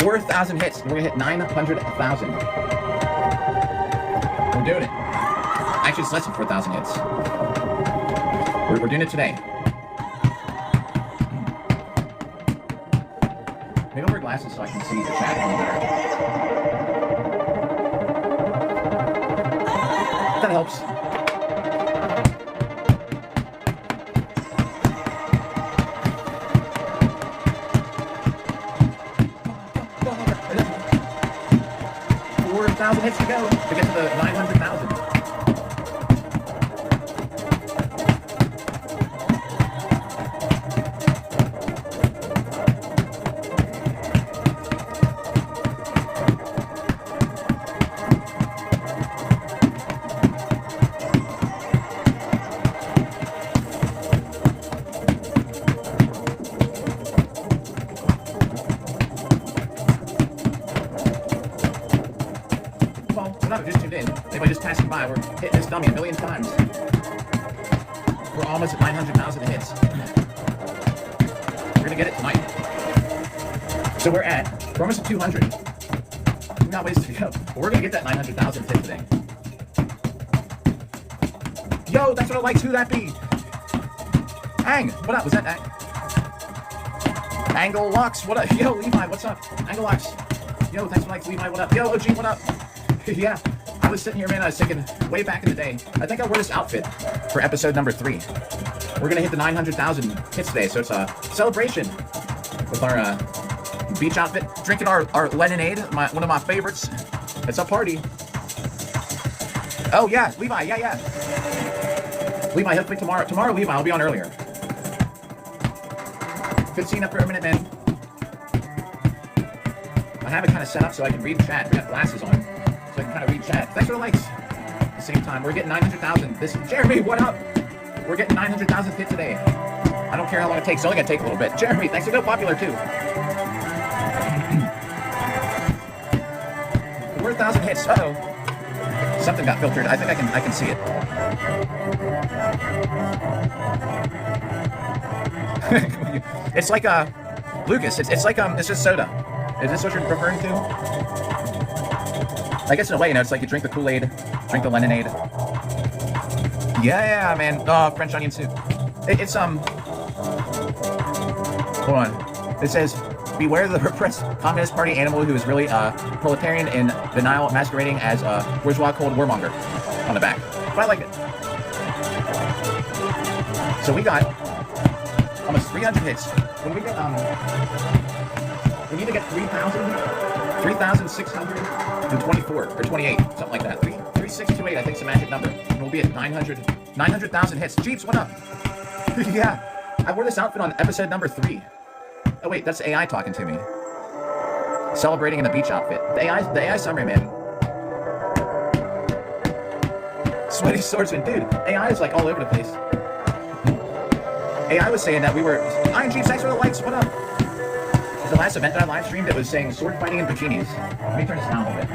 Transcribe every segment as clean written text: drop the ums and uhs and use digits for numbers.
4,000 hits. We're gonna hit 900,000. We're doing it. Actually, it's less than 4,000 hits. We're doing it today. Maybe I'll wear glasses so I can see the chat a little better. That helps. Thousand hits to go to get to the 900,000. Just tuned in. Anybody just passing by, we're hitting this dummy a million times. We're almost at 900,000 hits. We're gonna get it tonight. So we're almost at 200. We've got ways to go. But we're gonna get that 900,000 hit today. Yo, that's what I like. Who that be? Ang, what up? Was that Angle Lux? What up? Yo, Levi, what's up? Angle Lux. Yo, thanks for likes, Levi, what up? Yo, OG, what up? Yeah, I was sitting here, man, I was thinking way back in the day. I think I wore this outfit for episode number 3. We're going to hit the 900,000 hits today, so it's a celebration with our beach outfit. Drinking our lemonade, one of my favorites. It's a party. Oh, yeah, Levi, yeah. Levi, hopefully tomorrow, Levi, I'll be on earlier. Good seeing up for a minute, man. I have it kind of set up so I can read the chat. We got glasses on. So I can kind of read chat. Thanks for the likes. At the same time, we're getting 900,000. Jeremy, what up? We're getting 900,000 hit today. I don't care how long it takes. It's only going to take a little bit. Jeremy, thanks for Go Popular, too. 4,000 hits. Uh-oh. Something got filtered. I think I can see it. It's like, Lucas, it's like, it's just soda. Is this what you're referring to? I guess in a way, it's like you drink the Kool-Aid, drink the lemonade. Yeah, man. Oh, French onion soup. It's, hold on. It says, beware the repressed Communist Party animal who is really, proletarian in denial masquerading as a bourgeois cold warmonger on the back. But I like it. So we got almost 300 hits. When we get, we need to get 3,624 or 28, something like that. 3628, I think, is the magic number. And we'll be at 900,000 hits. Jeeps, what up? Yeah, I wore this outfit on episode number 3. Oh wait, that's AI talking to me. Celebrating in a beach outfit. The AI summary, man. Sweaty swordsman, dude. AI is like all over the place. AI was saying that we were. Iron Jeeps, thanks for the likes. What up? The last event that I live streamed, it was saying sword fighting in bikinis. Let me turn this down a little bit.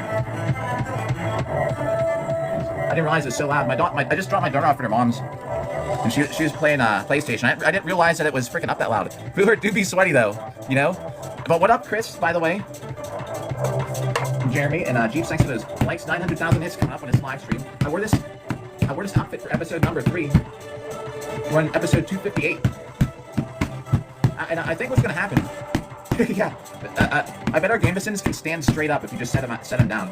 I didn't realize it was so loud. I just dropped my daughter off at her mom's, and she was playing PlayStation. I didn't realize that it was freaking up that loud. Booher do be sweaty though, you know. But what up, Chris? By the way, Jeremy and Jeeps, thanks for those likes. 900,000 hits coming up on this live stream. I wore this outfit for episode number 3. We're on episode 258, and I think what's gonna happen. Yeah, I bet our Gambesons can stand straight up if you just set them down.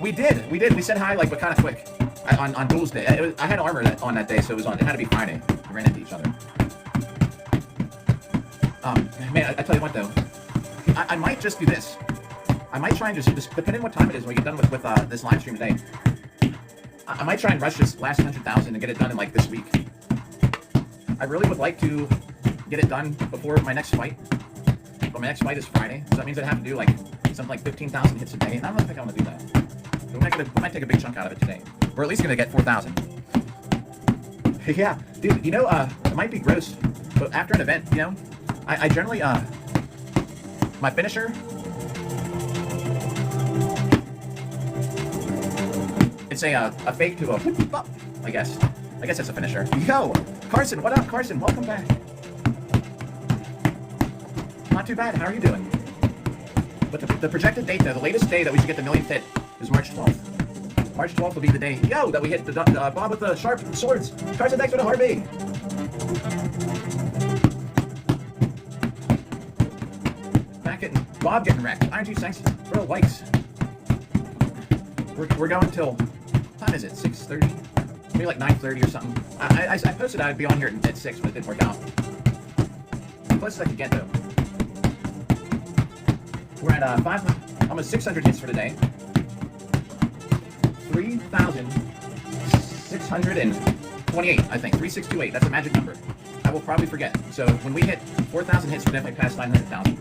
We did. We said hi, like, but kind of quick. On Duels Day. I had armor on that day, so it had to be Friday. We ran into each other. Man, I tell you what, though. I might just do this. I might try and just depending on what time it is when we get done with this live stream today, I might try and rush this last 100,000 and get it done in, like, this week. I really would like to get it done before my next fight. But my next fight is Friday, so that means I'd have to do like something like 15,000 hits a day, and I don't think I want to do that. So we might take a big chunk out of it today. We're at least going to get 4,000. Yeah, dude, you know, it might be gross, but after an event, you know, I generally, my finisher, it's a fake to a, I guess it's a finisher. Yo, Carson, what up, Carson? Welcome back. not too bad. How are you doing? But the projected date, though, the latest day that we should get the millionth hit is March 12th. March 12th will be the day, yo, that we hit the Bob with the sharp swords. Carson, thanks for the Harvey. Back getting, Bob getting wrecked. Iron Juice, thanks for the likes. We're going till, what time is it? 6:30? Maybe like 9:30 or something. I posted I'd be on here at 6, but it didn't work out. The closest I could get, though. We're at almost 600 hits for today. 3,628, I think. 3628. That's a magic number. I will probably forget. So when we hit 4,000 hits, we're definitely past 900,000.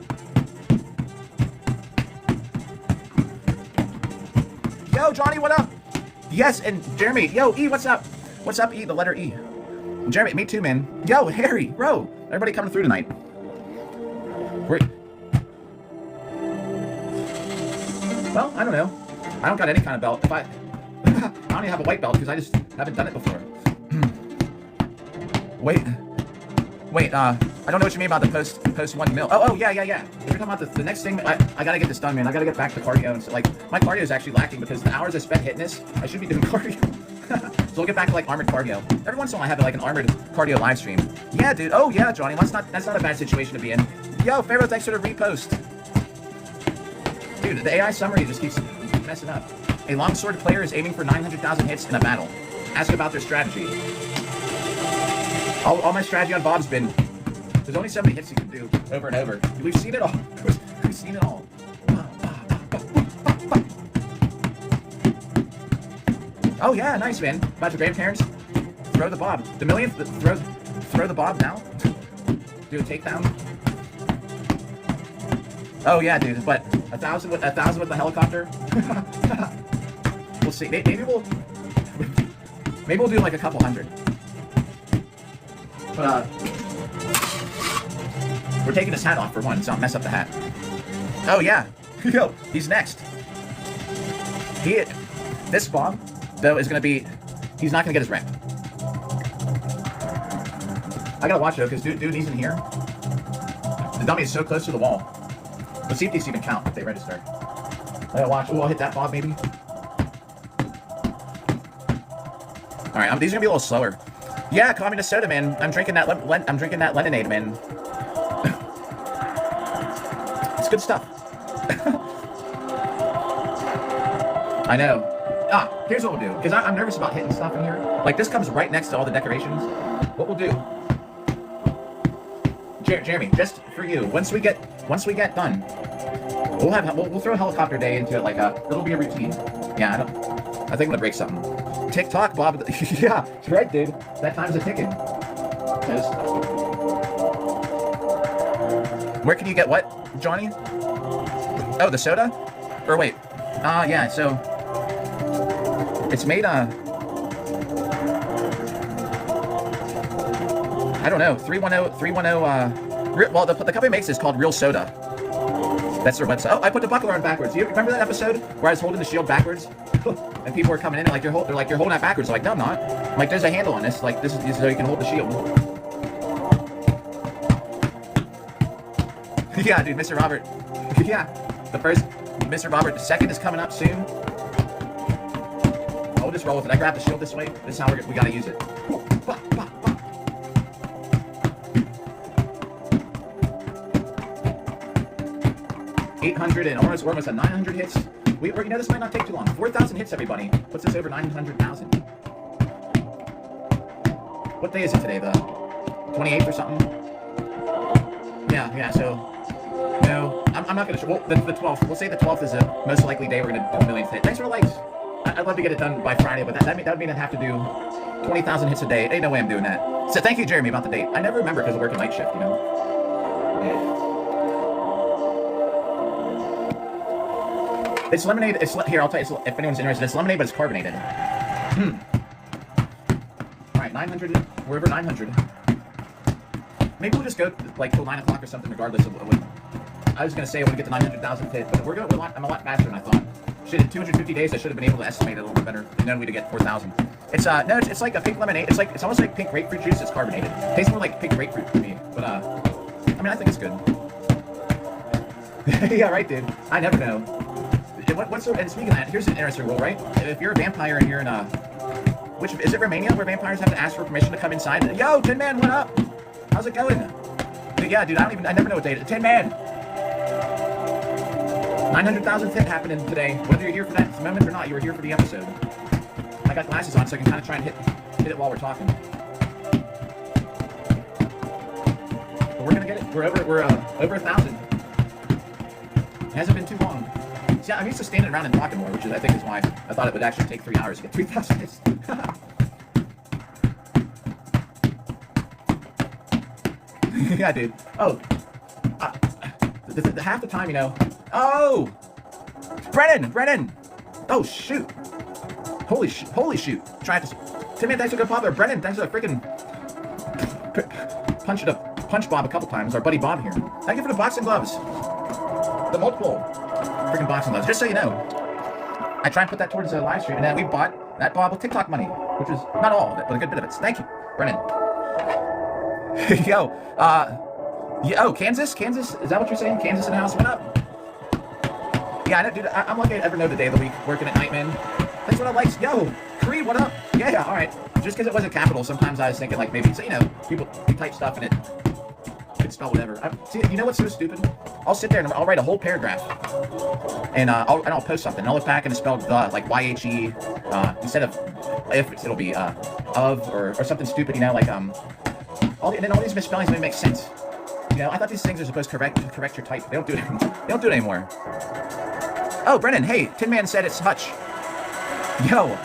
Yo, Johnny, what up? Yes, and Jeremy. Yo, E, what's up? What's up, E? The letter E. Jeremy, me too, man. Yo, Harry, bro. Everybody coming through tonight. Well, I don't know. I don't got any kind of belt. If I don't even have a white belt because I just haven't done it before. Wait. I don't know what you mean about the post 1 mil. Oh, yeah. If you're talking about the next thing, I gotta get this done, man. I gotta get back to cardio. And so, like, my cardio is actually lacking because the hours I spent hitting this, I should be doing cardio. So we'll get back to like armored cardio. Every once in a while I have like an armored cardio live stream. Yeah, dude. Oh yeah, Johnny. That's not a bad situation to be in. Yo, Pharaoh, thanks for the repost. Dude, the AI summary just keeps messing up. A longsword player is aiming for 900,000 hits in a battle. Ask about their strategy. All my strategy on Bob's been, there's only so many hits you can do over and over. We've seen it all. We've seen it all. Oh yeah, nice, man. About your grandparents? Throw the Bob. The millionth, throw the Bob now? Do a takedown? Oh yeah, dude, but 1,000 with the helicopter? We'll see. Maybe we'll do like a couple hundred. But we're taking his hat off for one, so I'll mess up the hat. Oh yeah. Yo, he's next. This Bob, though, is gonna be, he's not gonna get his rank. I gotta watch though, because dude he's in here. The dummy is so close to the wall. Let's see if these even count, if they register. I gotta watch. Oh, I'll hit that Bob, maybe. Alright, these are gonna be a little slower. Yeah, communist soda, man. I'm drinking that lemonade, man. It's good stuff. I know. Here's what we'll do, because I'm nervous about hitting stuff in here. Like, this comes right next to all the decorations. What we'll do, Jeremy, just for you, once we get done, we'll throw a helicopter day into it, like it'll be a routine. Yeah, I think I'm gonna break something. TikTok, Bob. Yeah, that's right, dude. That time's a ticking. Where can you get what, Johnny? Oh, the soda? Or wait. Yeah, so it's made I don't know, 310 well, the company makes this called Real Soda. That's their website. Oh, I put the buckler on backwards. You remember that episode where I was holding the shield backwards? And people were coming in and like, they're like, you're holding that backwards. I'm like, no, I'm not. I'm like, there's a handle on this. Like, this is so you can hold the shield. Yeah, dude, Mr. Robert. Yeah, the first Mr. Robert, the second is coming up soon. I'll just roll with it. I grab the shield this way. This is how we gotta use it. 800 and almost at 900 hits. You know, this might not take too long. 4,000 hits, everybody. Puts us over 900,000. What day is it today? The 28th or something? Yeah, so... No, I'm not going to show... Well, the 12th. We'll say the 12th is the most likely day we're going to do a millionth hit. Thanks for the likes. I'd love to get it done by Friday, but that would mean I'd have to do 20,000 hits a day. Ain't no way I'm doing that. So thank you, Jeremy, about the date. I never remember because I work a night shift, you know? It's lemonade. Here, I'll tell you if anyone's interested. It's lemonade, but it's carbonated. Alright, 900. We're over 900. Maybe we'll just go like till 9 o'clock or something, regardless of what. I was gonna say I want to get to 900,000 hit, but I'm a lot faster than I thought. Shit, in 250 days, I should have been able to estimate it a little bit better and known we to get 4,000. It's it's like a pink lemonade. It's almost like pink grapefruit juice. It's carbonated. Tastes more like pink grapefruit to me, but I mean, I think it's good. Yeah, right, dude. I never know. And speaking of that, here's an interesting rule, right? If you're a vampire and you're in which is it, Romania, where vampires have to ask for permission to come inside? Yo, Tin Man, what up? How's it going? Yeah, dude, I never know what day it is. Tin Man! 900,000th hit happening today. Whether you're here for that moment or not, you were here for the episode. I got glasses on so I can kind of try and hit it while we're talking. But we're gonna get it. We're over 1,000. It hasn't been too long. See, I'm used to standing around and talking more, which is, I think is why I thought it would actually take 3 hours to get 3,000 hits. Yeah, dude. Oh. Half the time, you know. Oh! Brennan! Oh, shoot. Holy shoot. Trying to... Timmy, thanks for the good pop there. Brennan, thanks for the freaking... Punch Bob a couple times. Our buddy Bob here. Thank you for the boxing gloves. The multiple freaking boxing gloves. Just so you know, I try and put that towards a live stream, and then we bought that Bob with TikTok money, which is not all of it, but a good bit of it. Thank you, Brennan. Yo, Kansas? Is that what you're saying? Kansas in the house? What up? Yeah, I know, dude. I'm lucky I ever know the day of the week working at night, man. That's what I like. Yo, Creed, what up? Yeah, all right. Just because it wasn't capital, sometimes I was thinking like maybe, so, you know, people type stuff and it could spell whatever. See, you know what's so stupid? I'll sit there and I'll write a whole paragraph, and I'll post something. And I'll look back and it's spelled the, like YHE, instead of if, it'll be of or something stupid, you know, like and then all these misspellings don't make sense. You know, I thought these things are supposed to correct your type. They don't do it. They don't do it anymore. Oh, Brennan, hey, Tin Man said it's Hutch. Yo.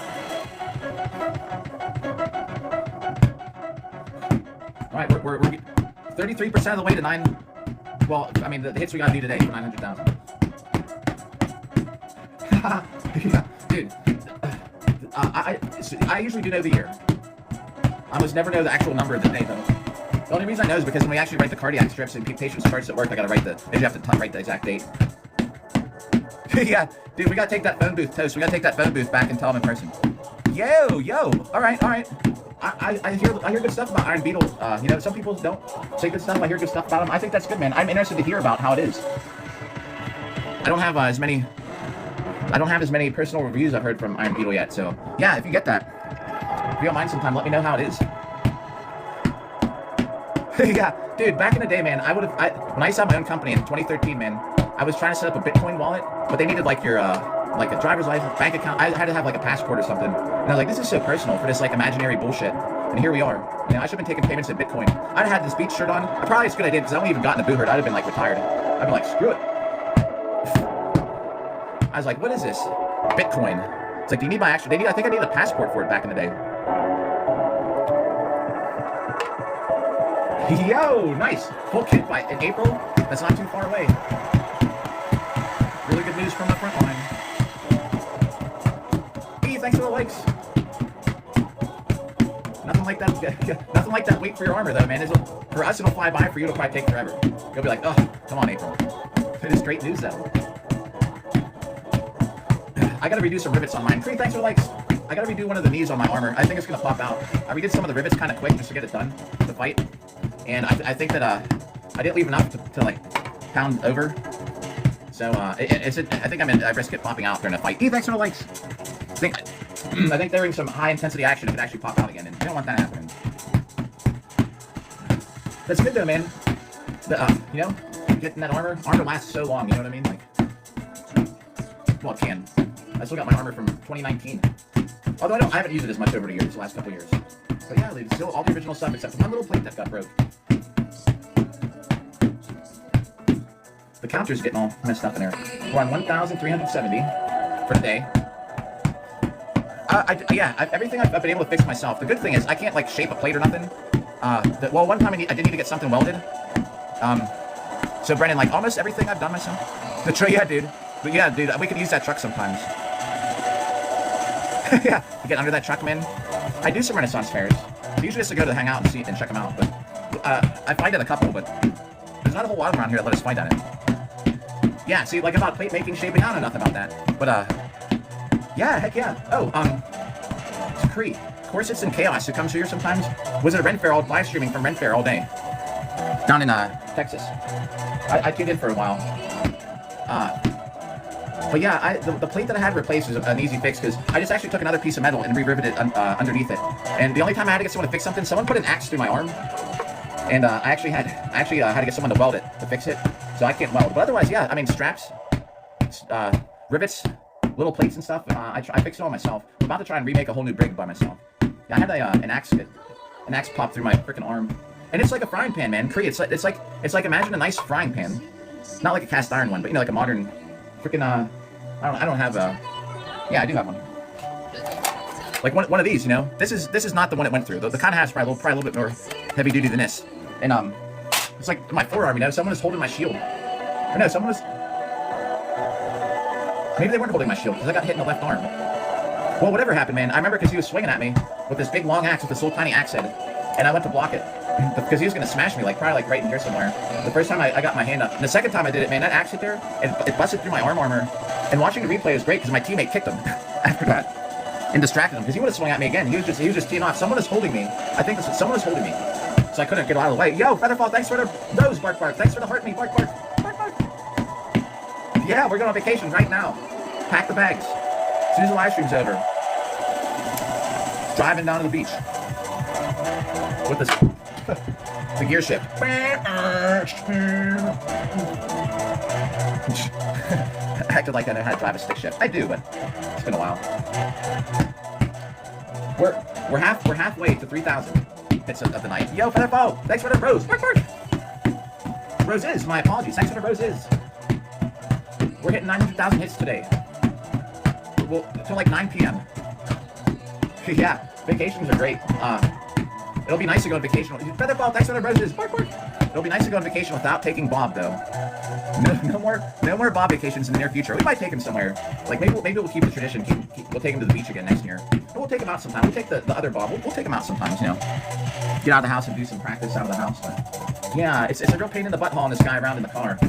All right, we're 33% of the way to 9. Well, I mean, the hits we gotta do today for 900,000. Yeah, dude. I usually do know the year. I almost never know the actual number of the day, though. The only reason I know is because when we actually write the cardiac strips and patients' charts at work, I gotta write you have to write the exact date. Yeah, dude, we gotta take that phone booth toast. We gotta take that phone booth back and tell them in person. Yo. All right. I hear good stuff about Iron Beetle. You know, some people don't say good stuff. I hear good stuff about him. I think that's good, man. I'm interested to hear about how it is. I don't have as many personal reviews I've heard from Iron Beetle yet. So yeah, if you get that, if you don't mind sometime, let me know how it is. Yeah, dude, back in the day, man, when I used to have my own company in 2013, man, I was trying to set up a Bitcoin wallet, but they needed like your like a driver's license, bank account. I had to have like a passport or something. And I was like, this is so personal for this like imaginary bullshit. And here we are. You know, I should have been taking payments in Bitcoin. I'd have had this beach shirt on. Probably it's a good idea because I wouldn't even gotten a boo hurt. I'd have been like retired. I'd been like, screw it. I was like, what is this? Bitcoin. It's like, do you need my actual? I think I needed a passport for it back in the day. Yo, nice. Full kit in April. That's not too far away. Really good news from the front line. Hey, thanks for the likes. Nothing like that. Nothing like that. Wait for your armor, though, man. For us, it'll fly by. For you, it'll probably take forever. You'll be like, oh, come on, April. It is great news, though. I gotta redo some rivets on mine. Creed, thanks for the likes. I gotta redo one of the knees on my armor. I think it's gonna pop out. I redid some of the rivets kind of quick just to get it done, the fight. And I think that I didn't leave enough to like pound over. So I think I risk it popping out during a fight. Hey, thanks for the likes. I think during some high intensity action it could actually pop out again, and you don't want that happening. That's good though, man. You know, getting that armor lasts so long. You know what I mean? Like, well, it can. I still got my armor from 2019. Although I haven't used it as much over the years, the last couple of years. But yeah, it's still all the original stuff except for one little plate that got broke. The counter's getting all messed up in there. We're on 1,370 for the day. Everything I've been able to fix myself. The good thing is I can't like shape a plate or nothing. Well, one time I did need to get something welded. So Brennan, like almost everything I've done myself. Yeah, dude. But yeah, dude, we could use that truck sometimes. Yeah, you get under that truck, man. I do some Renaissance fairs. Usually just to go to hang out and see and check them out. But I find it a couple, but there's not a whole lot around here that let us find on it. Yeah, see, like about plate making, shaping, I don't know nothing about that. But yeah, heck yeah. Oh, it's Cree. Corsets and Chaos, who comes here sometimes, was at a Ren Fair, live streaming from Ren Fair all day. Down in Texas. I tuned in for a while. But yeah, the plate that I had replaced was an easy fix because I just actually took another piece of metal and re-riveted underneath it. And the only time I had to get someone to fix something, someone put an axe through my arm, and I actually had to get someone to weld it to fix it. So I can't weld. But otherwise, yeah, I mean straps, rivets, little plates and stuff. I fixed it all myself. I'm about to try and remake a whole new rig by myself. Yeah, I had an axe pop through my freaking arm, and it's like a frying pan, man. It's like imagine a nice frying pan, not like a cast iron one, but you know, like a modern freaking I don't have a. Yeah, I do have one. Like one of these, you know. This is not the one it went through. The kind of has probably a little bit more heavy duty than this. And it's like my forearm, you know. Someone is holding my shield. Or no, someone was. Maybe they weren't holding my shield because I got hit in the left arm. Well, whatever happened, man. I remember because he was swinging at me with this big long axe with this little tiny axe head, and I went to block it because he was gonna smash me, like probably like right in here somewhere. The first time I got my hand up, and the second time I did it, man, that axe hit there, it busted through my armor. And watching the replay was great because my teammate kicked him after that and distracted him because he would have swung at me again. He was just teeing off. Someone is holding me. I think someone is holding me, so I couldn't get out of the way. Yo, Featherfall, thanks for the rose, bark. Thanks for the heart me, bark. Yeah, we're going on vacation right now. Pack the bags. As soon as the live stream's over. Driving down to the beach with the gear shift. Acted like I know how to drive a stick shift. I do, but it's been a while. We're halfway to 3,000 hits of the night. Yo, Featherfall, thanks for the rose. Roses, my apologies. Thanks for the roses. We're hitting 900,000 hits today. Well, until like 9 p.m. Yeah, vacations are great. It'll be nice to go on vacation. Featherfall, thanks for the roses. It'll be nice to go on vacation without taking Bob, though. No more Bob vacations in the near future. We might take him somewhere. Like maybe we'll keep the tradition. We'll take him to the beach again next year. But we'll take him out sometime. We'll take the other Bob. We'll take him out sometimes. You know, get out of the house and do some practice out of the house. But yeah, it's a real pain in the butt hauling this guy around in the car.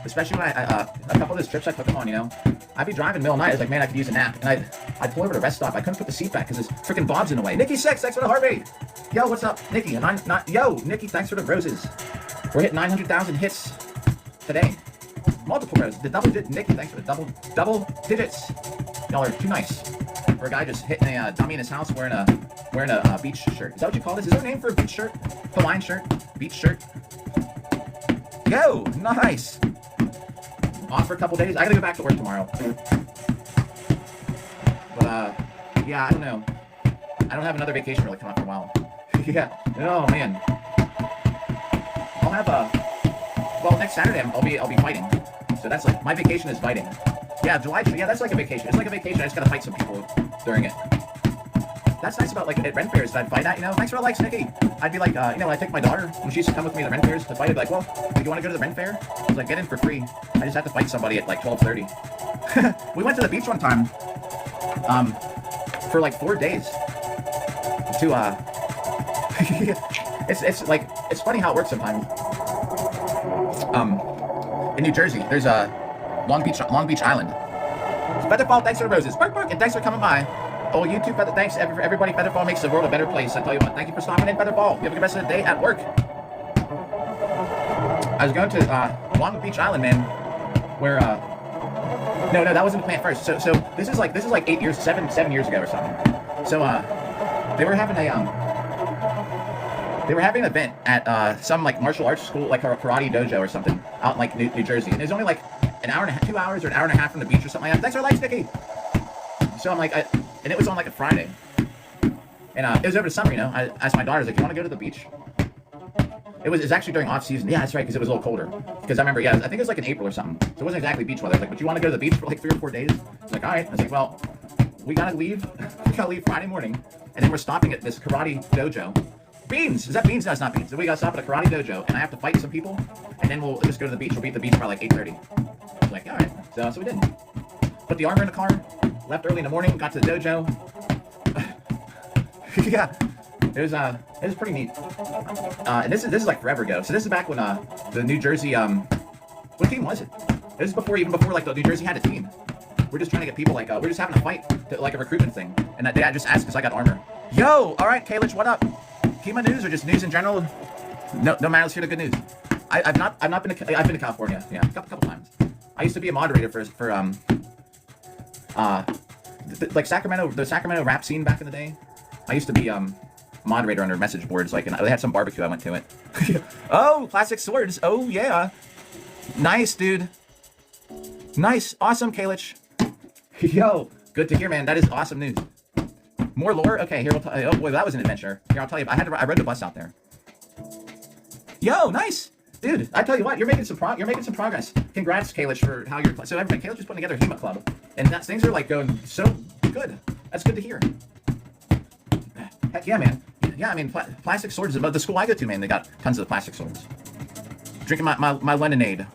Especially when a couple of those trips I took him on. You know, I'd be driving middle of the night. I was like, man, I could use a nap. And I'd pull over to a rest stop. I couldn't put the seat back because this freaking Bob's in the way. Nikki 6, thanks for the heart rate. Yo, what's up, Nikki? Yo, Nikki, thanks for the roses. We're hitting 900,000 hits today. Multiple roses. The double digit. Nikki, thanks for the double digits. Y'all are too nice for a guy just hitting a dummy in his house wearing a beach shirt. Is that what you call this? Is there a name for a beach shirt? Hawaiian shirt? Beach shirt? Yo, nice. Off for a couple days. I gotta go back to work tomorrow. But yeah, I don't know. I don't have another vacation really coming up for a while. Yeah. Oh man. I'll have well, next Saturday I'll be fighting. So that's like my vacation is fighting. Yeah, July. Yeah, that's like a vacation. It's like a vacation. I just gotta fight some people during it. That's nice about like at Ren fairs that I'd fight at. You know, thanks for the likes, Nikki. I'd be like, you know, when I take my daughter when she used to come with me to the Ren fairs to fight, I'd be like, well, do you want to go to the Ren fair? I was like, get in for free. I just have to fight somebody at like 12:30. We went to the beach one time, for like 4 days. To it's like it's funny how it works sometimes. In New Jersey, there's a Long Beach Island. Featherfall, thanks for the roses. Bark, and thanks for coming by. Oh, YouTube, thanks everybody. Featherfall makes the world a better place. I tell you what, thank you for stopping in, Featherfall. You have a good rest of the day at work. I was going to Long Beach Island, man, where no, that wasn't the plan first. So this is like 7 years ago or something. So they were having an event at some like martial arts school, like a karate dojo or something, out in like New Jersey. And it was only like an hour and a half, 2 hours or an hour and a half from the beach or something like that. Thanks for the likes, Nikki. So I'm like, and it was on like a Friday. And it was over the summer, you know. I asked my daughter, I was like, you want to go to the beach? It was actually during off season. Yeah, that's right, because it was a little colder. Because I remember, yeah, I think it was like in April or something. So it wasn't exactly beach weather. I was like, but you want to go to the beach for like 3 or 4 days? I was like, all right. I was like, well, we gotta leave. We gotta leave Friday morning, and then we're stopping at this karate dojo. Beans! Is that Beans? No, it's not Beans. So we gotta stop at a karate dojo, and I have to fight some people, and then we'll just go to the beach. We'll be at the beach by like 8:30. I was like, all right. So we did. Put the armor in the car. Left early in the morning. Got to the dojo. Yeah. It was pretty neat. And this is like forever ago. So this is back when the New Jersey what team was it? This is even before like the New Jersey had a team. We're just trying to get people like we're just having a fight, like a recruitment thing. And they just asked because I got armor. Yo, all right, Kalich, what up? Kima news or just news in general? No matters here to good news. I've been to California, yeah, a couple times. I used to be a moderator for like Sacramento, the Sacramento rap scene back in the day. I used to be moderator on their message boards, like, and they had some barbecue. I went to it. Oh, classic swords. Oh yeah, nice, dude. Nice, awesome, Kalich. Yo, good to hear, man. That is awesome news. More lore. Okay, here we'll tell you. Oh boy, that was an adventure. Here, I'll tell you. I rode the bus out there. Yo, nice, dude. I tell you what, you're making some progress. Congrats, Kalich, for how you're. So everybody, Kalich is putting together a HEMA club, and things are like going so good. That's good to hear. Heck yeah, man. Yeah, I mean, plastic swords. About the school I go to, man, they got tons of plastic swords. Drinking my lemonade.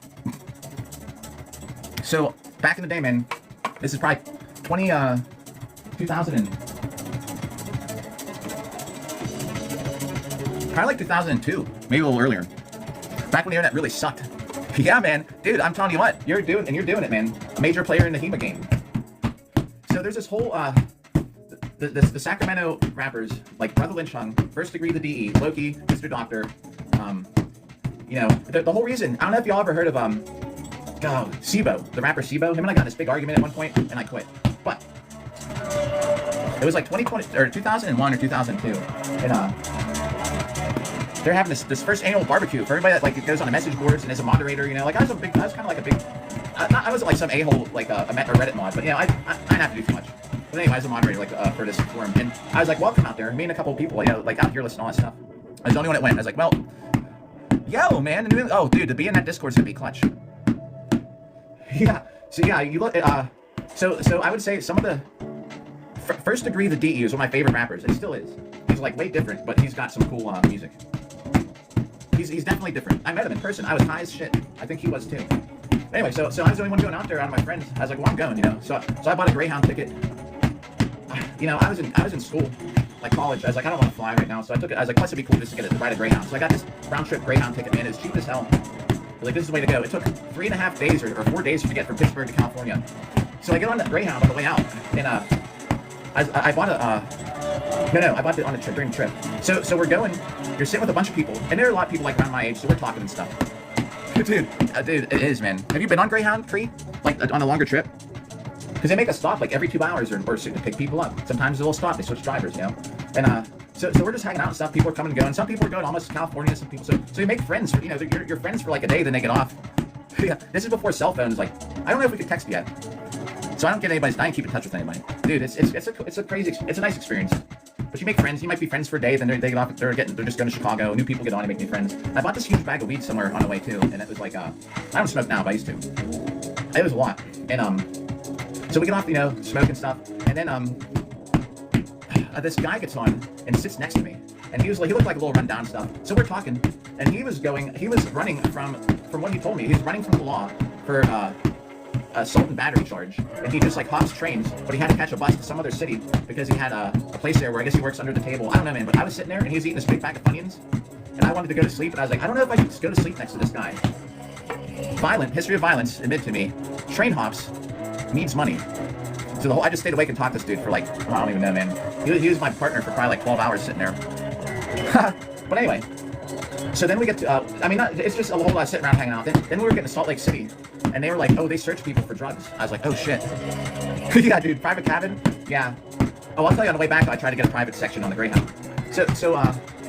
So back in the day, man, this is probably 2000 and probably like 2002, maybe a little earlier. Back when the internet really sucked. Yeah, man, dude, I'm telling you what, you're doing it, man. A major player in the HEMA game. So there's this whole the Sacramento rappers like Brother Lynch Hung, First Degree the DE, Loki, Mr. Doctor. You know, the whole reason. I don't know if y'all ever heard of Sibo, the rapper Sibo. Him and I got in this big argument at one point, and I quit. But it was like 2020 or 2001 or 2002, and they're having this first annual barbecue for everybody that like goes on the message boards and is a moderator. You know, like I was kind of like a big. I wasn't like some a-hole like a Reddit mod, but you know, I didn't have to do too much. But anyway, I was a moderator like for this forum, and I was like, welcome out there. Me and a couple of people, you know, like out here listening to all that stuff. I was the only one that went. I was like, well, yo, man, oh, dude, to be in that Discord's gonna be clutch. Yeah. So yeah, you look at so I would say some of the First Degree the DE is one of my favorite rappers. He still is. He's like way different, but he's got some cool music. He's definitely different. I met him in person. I was high as shit. I think he was too. Anyway, so I was the only one going out there out of my friends. I was like, well, I'm going, you know. So I bought a Greyhound ticket. You know, I was in school, like college. I was like, I don't want to fly right now. So I took it. I was like, plus it'd be cool just to get it, ride a Greyhound. So I got this round trip Greyhound ticket, man. It was cheap as hell. Like, this is the way to go. It took 3.5 days or 4 days to get from Pittsburgh to California. So I get on the Greyhound on the way out, and I bought I bought it on a trip, during the trip. So we're going. You're sitting with a bunch of people, and there are a lot of people like around my age, so we're talking and stuff. Dude, it is, man. Have you been on Greyhound pre? Like on a longer trip? Because they make a stop like every 2 hours or so to pick people up. Sometimes they'll stop. They switch drivers, you know. And so we're just hanging out and stuff. People are coming and going. Some people are going almost to California. Some people. So you make friends. You know, you're friends for like a day, then they get off. Yeah, this is before cell phones. Like, I don't know if we could text yet. So I don't get anybody's. I don't keep in touch with anybody. Dude, it's a crazy. It's a nice experience. But you make friends. You might be friends for a day, then they get off. They're just going to Chicago. New people get on and make new friends. I bought this huge bag of weed somewhere on the way too, and it was like I don't smoke now, but I used to. It was a lot, and so we get off, you know, smoking stuff, and then this guy gets on and sits next to me, and he looked like a little rundown stuff. So we're talking, and he was running from what he told me. He was running from the law for assault and battery charge, and he just like hops trains, but he had to catch a bus to some other city because he had a place there where I guess he works under the table. I don't know, man, but I was sitting there and he was eating this big bag of Funyuns, and I wanted to go to sleep, and I was like, I don't know if I should just go to sleep next to this guy. Violent history of violence, admit to me. Train hops needs money. So I just stayed awake and talked to this dude for like, I don't even know, man. He was my partner for probably like 12 hours sitting there. But anyway, so then we get to, it's just a whole lot of sitting around hanging out. Then we were getting to Salt Lake City, and they were like, oh, they search people for drugs. I was like, oh shit. Yeah, dude, private cabin? Yeah. Oh, I'll tell you on the way back, I tried to get a private section on the Greyhound. So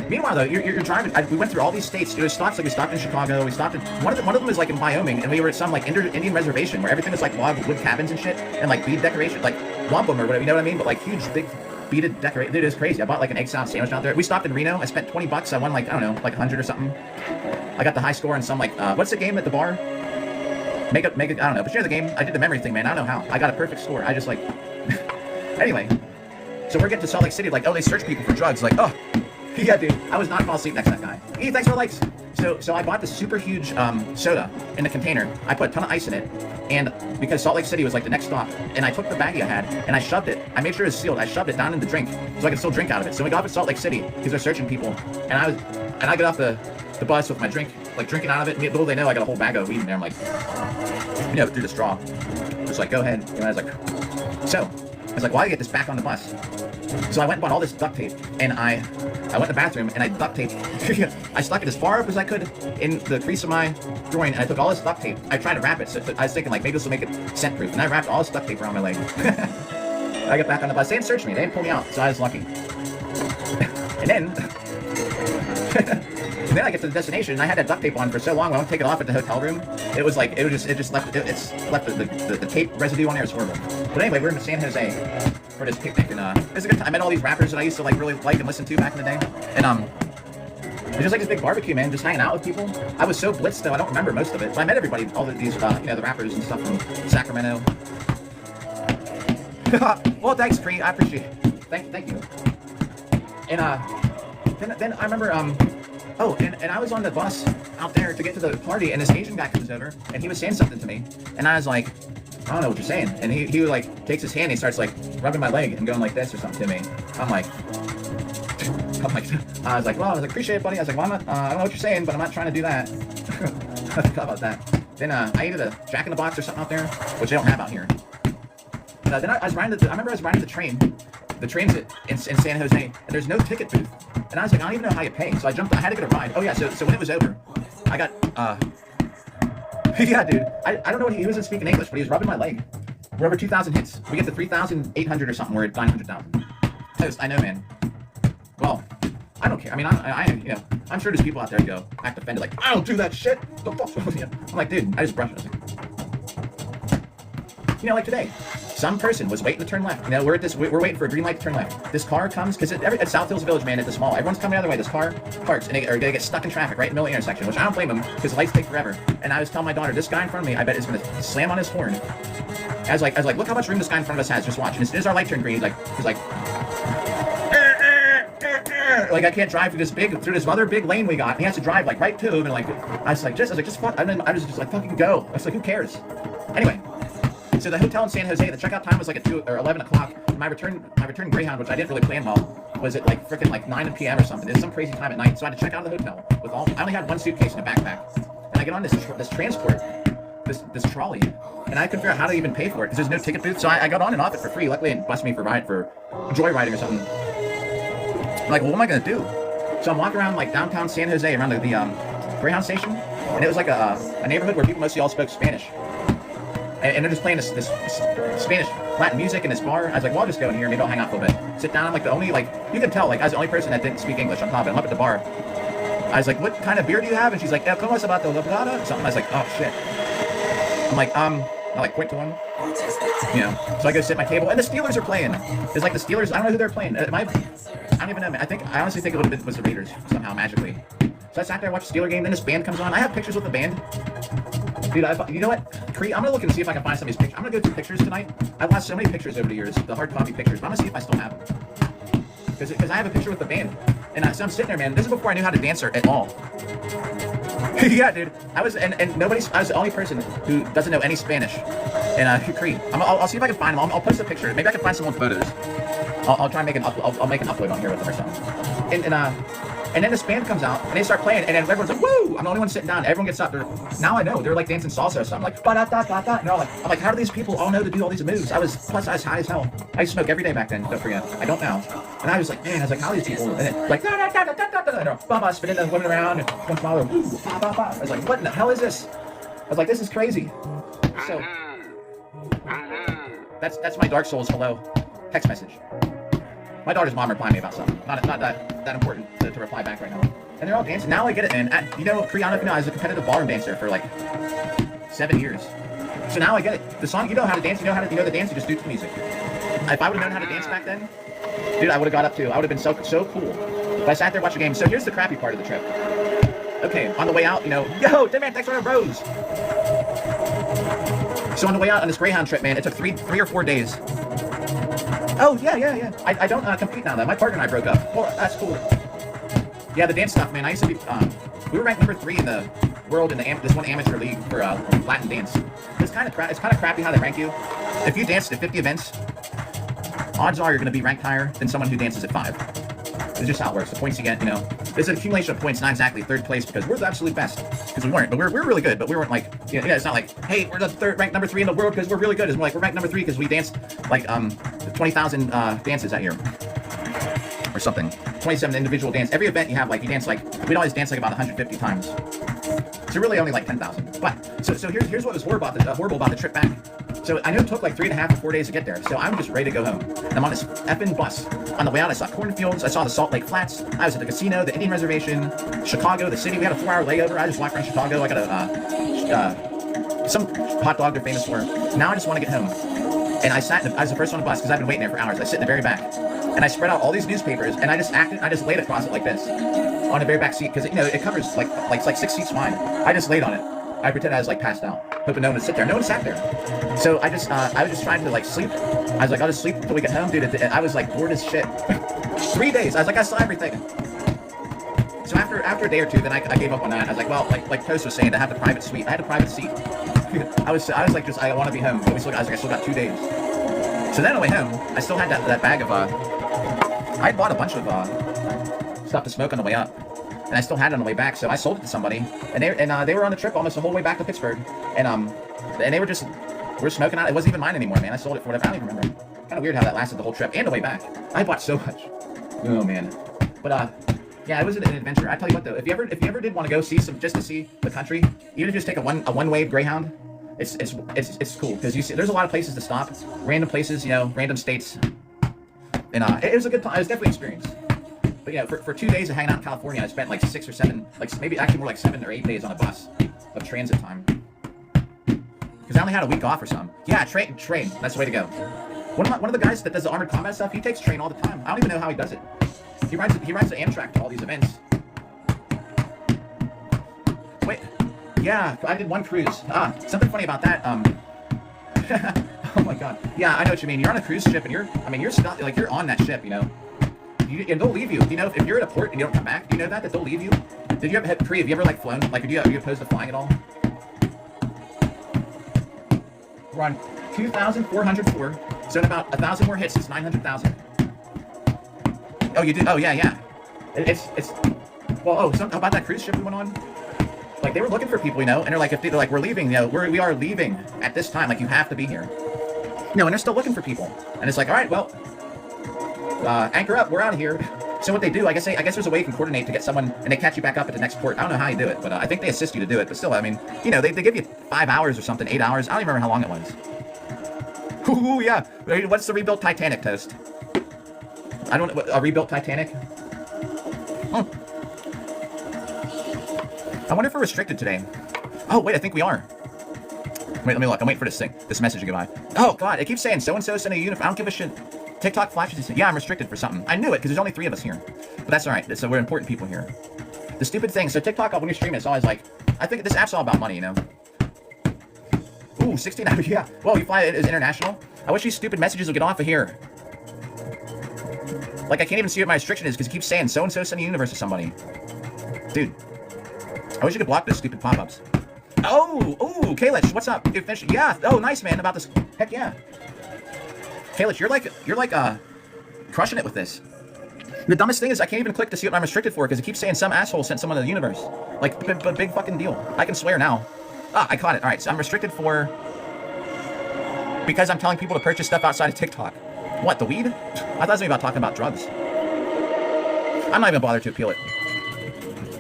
meanwhile though, you're driving. We went through all these states. There was stops, like we stopped in Chicago. We stopped in one of them was like in Wyoming, and we were at some like Indian reservation where everything was like log wood cabins and shit, and like bead decoration, like wampum or whatever. You know what I mean? But like huge, big beaded decoration. Dude, it was crazy. I bought like an egg salad sandwich out there. We stopped in Reno. I spent $20. I won like, I don't know, like 100 or something. I got the high score in some like what's the game at the bar? Make it. I don't know. But you know the game. I did the memory thing, man. I don't know how. I got a perfect score. I just like. Anyway, so we're getting to Salt Lake City. Like, oh, they search people for drugs. Like, oh. Yeah, dude, I was not falling asleep next to that guy. Hey, thanks for the likes. So I bought this super huge soda in the container. I put a ton of ice in it, and because Salt Lake City was like the next stop, and I took the baggie I had, and I shoved it. I made sure it was sealed. I shoved it down in the drink so I could still drink out of it. So we got off at Salt Lake City because they're searching people, and I get off the bus with my drink, like drinking out of it. Little they know, I got a whole bag of weed in there. I'm like, you know, through the straw. Just like, go ahead. And I was like, so I was like, why do I get this back on the bus? So I went and bought all this duct tape, and I I went to the bathroom and I duct taped. I stuck it as far up as I could in the crease of my groin, and I took all this duct tape. I tried to wrap it, so I was thinking like maybe this will make it scent-proof, and I wrapped all this duct tape around my leg. I got back on the bus. They didn't search me. They didn't pull me out, so I was lucky. And then, and then I get to the destination, and I had that duct tape on for so long. When I take it off at the hotel room, it was like it just left the tape residue on there. It's horrible. But anyway, we're in San Jose for this picnic, and it was a good time. I met all these rappers that I used to like really like and listen to back in the day, and it was just like this big barbecue, man, just hanging out with people. I was so blitzed though, I don't remember most of it, but I met everybody, all these the rappers and stuff from Sacramento. Well, thanks, Cree. I appreciate it. Thank you. And then I remember oh, and I was on the bus out there to get to the party, and this Asian guy comes over, and he was saying something to me, and I was like, I don't know what you're saying. And he like takes his hand, and he starts like rubbing my leg and going like this or something to me. I was like, well, I appreciate it, buddy. I was like, well, I don't know what you're saying, but I'm not trying to do that. I thought about that. Then I ate at a Jack in the Box or something out there, which they don't have out here. Then I remember I was riding the transit in San Jose, and there's no ticket booth. And I was like, I don't even know how you pay. So I had to get a ride. Oh yeah, so when it was over, I got, yeah, dude, I don't know what he wasn't speaking English, but he was rubbing my leg. We're over 2,000 hits. We get to 3,800 or something. We're at 900,000. Toast, I know, man. Well, I don't care. I mean, I'm sure there's people out there who go act offended, like, I don't do that shit. Don't fuck with me. I'm like, dude, I just brushed it. Like today, some person was waiting to turn left. We're waiting for a green light to turn left. This car comes, because at South Hills Village, man, at the mall, everyone's coming the other way. This car parks, and they're gonna get stuck in traffic right in the middle of the intersection, which I don't blame them, because the lights take forever. And I was telling my daughter, this guy in front of me, I bet is gonna slam on his horn. I was like, look how much room this guy in front of us has. Just watch. And as soon as our light turned green, he's like, like I can't drive through this other big lane we got. He has to drive like right to him, and like I was like, just fuck. And then I was just like, fucking go. I was like, who cares? Anyway. So the hotel in San Jose, the checkout time was like at 2 or 11 o'clock. My return Greyhound, which I didn't really plan well, was at like freaking like 9 p.m. or something. It was some crazy time at night. So I had to check out of the hotel with I only had one suitcase and a backpack. And I get on this transport, this trolley, and I couldn't figure out how to even pay for it because there's no ticket booth. So I got on and off it for free. Luckily, it busted me for joyriding or something. I'm like, well, what am I gonna do? So I'm walking around like downtown San Jose around the Greyhound station, and it was like a neighborhood where people mostly all spoke Spanish. And they're just playing this Spanish Latin music in this bar. I was like, well, I'll just go in here, maybe I'll hang out for a bit. Sit down, I'm like the only, like, you can tell, like, I was the only person that didn't speak English on top of it. I'm up at the bar. I was like, what kind of beer do you have? And she's like, ¿Cómo es about the labrada? Or something. I was like, oh, shit. I'm like, I like point to one. So I go sit at my table, and the Steelers are playing. It's like the Steelers, I don't know who they're playing. I don't even know. I honestly think it was the Raiders, somehow, magically. So I sat there and watched the Steeler game, then this band comes on. I have pictures with the band. Dude, you know what? Cree, I'm gonna look and see if I can find some of these pictures. I'm gonna go through pictures tonight. I've lost so many pictures over the years, the hard copy pictures, but I'm gonna see if I still have them. Because I have a picture with the band. And so I'm sitting there, man. This is before I knew how to dance at all. Yeah, dude. I was the only person who doesn't know any Spanish. And Cree, I'll see if I can find them. I'll post a picture. Maybe I can find some old photos. I'll try and make I'll make an upload on here with them or something. And then this band comes out, and they start playing, and then everyone's like, woo! I'm the only one sitting down. Everyone gets up. Now I know. They're like dancing salsa or something. I'm like, ba-da-da-da-da. And I'm like, how do these people all know to do all these moves? I was high as hell. I used to smoke every day back then, don't forget. I don't now. And I was like, man, how do these people? And then, like, ba-da-da-da-da-da-da, spinning the women around, and once in a while, woo, ba-ba-ba. I was like, what in the hell is this? I was like, this is crazy. So, that's my Dark Souls hello text message. My daughter's mom replying me about something. Not that important to reply back right now. And they're all dancing. Now I get it, man. Cree, I don't know if you know, I was a competitive ballroom dancer for like 7 years. So now I get it. The song, you know how to dance. You know the dance. You just do the music. If I would have known how to dance back then, dude, I would have got up too. I would have been so cool. But I sat there watching the game. So here's the crappy part of the trip. Okay, on the way out, yo, man, thanks for the rose. So on the way out on this Greyhound trip, man, it took three or 4 days. Oh, yeah. I don't compete now, though. My partner and I broke up. Well, that's cool. Yeah, the dance stuff, man. I used to be, we were ranked number 3 in the world in this one amateur league for Latin dance. It's kind of crappy how they rank you. If you dance at 50 events, odds are you're going to be ranked higher than someone who dances at 5. It's just how it works. The points you get, there's an accumulation of points, not exactly third place, because we're the absolute best. Because we weren't, but we're really good, but we weren't like, it's not like, hey, we're the ranked number 3 in the world because we're really good. It's more like we're ranked number 3 because we danced like 20,000 dances that year. or something. 27 individual dance. Every event you have, like, you dance, like, we'd always dance, like, about 150 times. So really only, like, 10,000. But, so here's what was horrible about the trip back. So I know it took, like, 3.5 or 4 days to get there. So I'm just ready to go home. And I'm on this effing bus. On the way out, I saw cornfields. I saw the Salt Lake Flats. I was at the casino, the Indian Reservation, Chicago, the city. We had a 4-hour layover. I just walked around Chicago. I got some hot dog they're famous for. Now I just want to get home. And I was the first on the bus because I've been waiting there for hours. I sit in the very back. And I spread out all these newspapers, and I just laid across it like this. On the very back seat, because, you know, it covers, like 6 seats wide. I just laid on it. I pretended I was, like, passed out, hoping no one would sit there. No one sat there. So I was just trying to, like, sleep. I was like, I'll just sleep until we get home, dude. I was, like, bored as shit. 3 days. I was like, I saw everything. So after a day or two, then I gave up on that. I was like, well, like Post was saying, to have the private suite. I had a private seat. I was like, I want to be home. I was like, I still got 2 days. So then on the way home, I still had that bag of, I had bought a bunch of, stuff to smoke on the way up. And I still had it on the way back, so I sold it to somebody. And they were on the trip almost the whole way back to Pittsburgh. And they were smoking out. It wasn't even mine anymore, man. I sold it for whatever. I don't even remember. Kind of weird how that lasted the whole trip and the way back. I bought so much. Oh man. But yeah, it was an adventure. I tell you what though, if you ever did want to go see just to see the country, even if you just take a one-way Greyhound, it's cool because you see there's a lot of places to stop, random places, you know, random states. And it was a good time. It was definitely an experience. But yeah, for 2 days of hanging out in California, I spent like 6 or 7, like maybe actually more like 7 or 8 days on a bus of transit time. Because I only had a week off or something. Yeah, train. That's the way to go. One of the guys that does the armored combat stuff, he takes train all the time. I don't even know how he does it. He rides the Amtrak to all these events. Wait, yeah, I did one cruise. Something funny about that. Oh my god. Yeah, I know what you mean. You're on a cruise ship and you're stuck, like you're on that ship, you know. And they'll leave you. You know, if you're at a port and you don't come back, do you know that they'll leave you? Have you ever like flown? Like, are you opposed to flying at all? We're on 2,404. So in about 1,000 more hits, it's 900,000. Oh, you did? Oh, yeah. It's. Well, how about that cruise ship we went on? Like, they were looking for people, you know, and they're like, we're leaving, you know, we are leaving at this time. Like, you have to be here. No, and they're still looking for people. And it's like, all right, well. Anchor up, we're out of here. So what they do, I guess there's a way you can coordinate to get someone, and they catch you back up at the next port. I don't know how you do it, but I think they assist you to do it. But still, I mean, you know, they give you 5 hours or something, 8 hours. I don't even remember how long it was. Ooh, yeah. What's the rebuilt Titanic toast? I don't know. A rebuilt Titanic? I wonder if we're restricted today. Oh, wait, I think we are. Wait, let me look. I'm waiting for this message to go by. Oh, God, it keeps saying so-and-so sent a uniform. I don't give a shit. TikTok flashes. Yeah, I'm restricted for something. I knew it because there's only 3 of us here. But that's all right. So we're important people here. The stupid thing. So TikTok, when you're streaming, it's always like, I think this app's all about money, you know. Ooh, 16 hours. Yeah. Well, you fly it as international. I wish these stupid messages would get off of here. Like, I can't even see what my restriction is because it keeps saying so-and-so sent a universe to somebody. Dude. I wish you could block those stupid pop-ups. Oh, Kalich, what's up? Dude, finish. Yeah. Oh, nice, man. About this. Heck yeah. Kalich, you're like crushing it with this. The dumbest thing is I can't even click to see what I'm restricted for because it keeps saying some asshole sent someone to the universe. Like, big fucking deal. I can swear now. I caught it. All right, so I'm restricted for because I'm telling people to purchase stuff outside of TikTok. What, the weed? I thought it was about talking about drugs. I'm not even bothered to appeal it.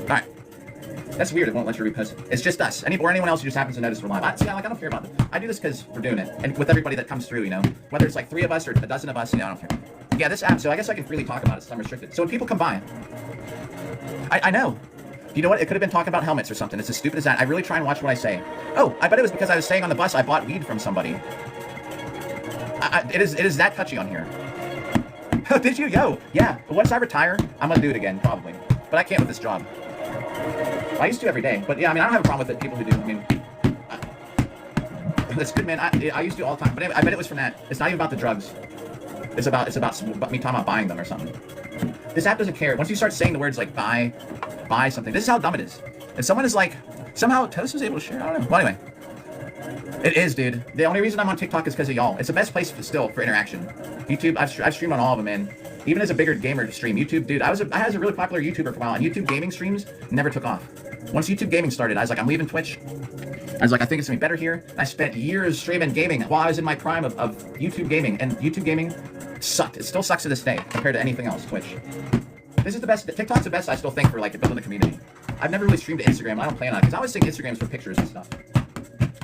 All right. That's weird. It won't let you repost it. It's just us. Anyone else who just happens to notice we're live. I don't care about it. I do this because we're doing it, and with everybody that comes through, you know, whether it's like 3 of us or a dozen of us, you know, I don't care. Yeah, this app. So I guess I can freely talk about it. So I'm restricted. So when people come by, I know. You know what? It could have been talking about helmets or something. It's as stupid as that. I really try and watch what I say. Oh, I bet it was because I was saying on the bus I bought weed from somebody. It is that touchy on here. Did you? Yo, yeah. But once I retire, I'm gonna do it again probably. But I can't with this job. I used to every day, but yeah, I mean, I don't have a problem with it. People who do, I mean, that's good, man. I used to all the time, but I bet it was from that. It's not even about the drugs. It's about me talking about buying them or something. This app doesn't care. Once you start saying the words like buy something, this is how dumb it is. If someone is like, somehow Toast is able to share, I don't know. Well, anyway, it is, dude. The only reason I'm on TikTok is because of y'all. It's the best place still for interaction. YouTube, I've streamed on all of them, man. Even as a bigger gamer stream, YouTube, dude, I was a really popular YouTuber for a while, and YouTube gaming streams never took off. Once YouTube gaming started, I was like, I'm leaving Twitch. I was like, I think it's gonna be better here. I spent years streaming gaming while I was in my prime of YouTube gaming, and YouTube gaming sucked. It still sucks to this day compared to anything else. Twitch. This is the best. TikTok's the best, I still think, for like building the community. I've never really streamed to Instagram. I don't plan on it because I always think Instagram's for pictures and stuff.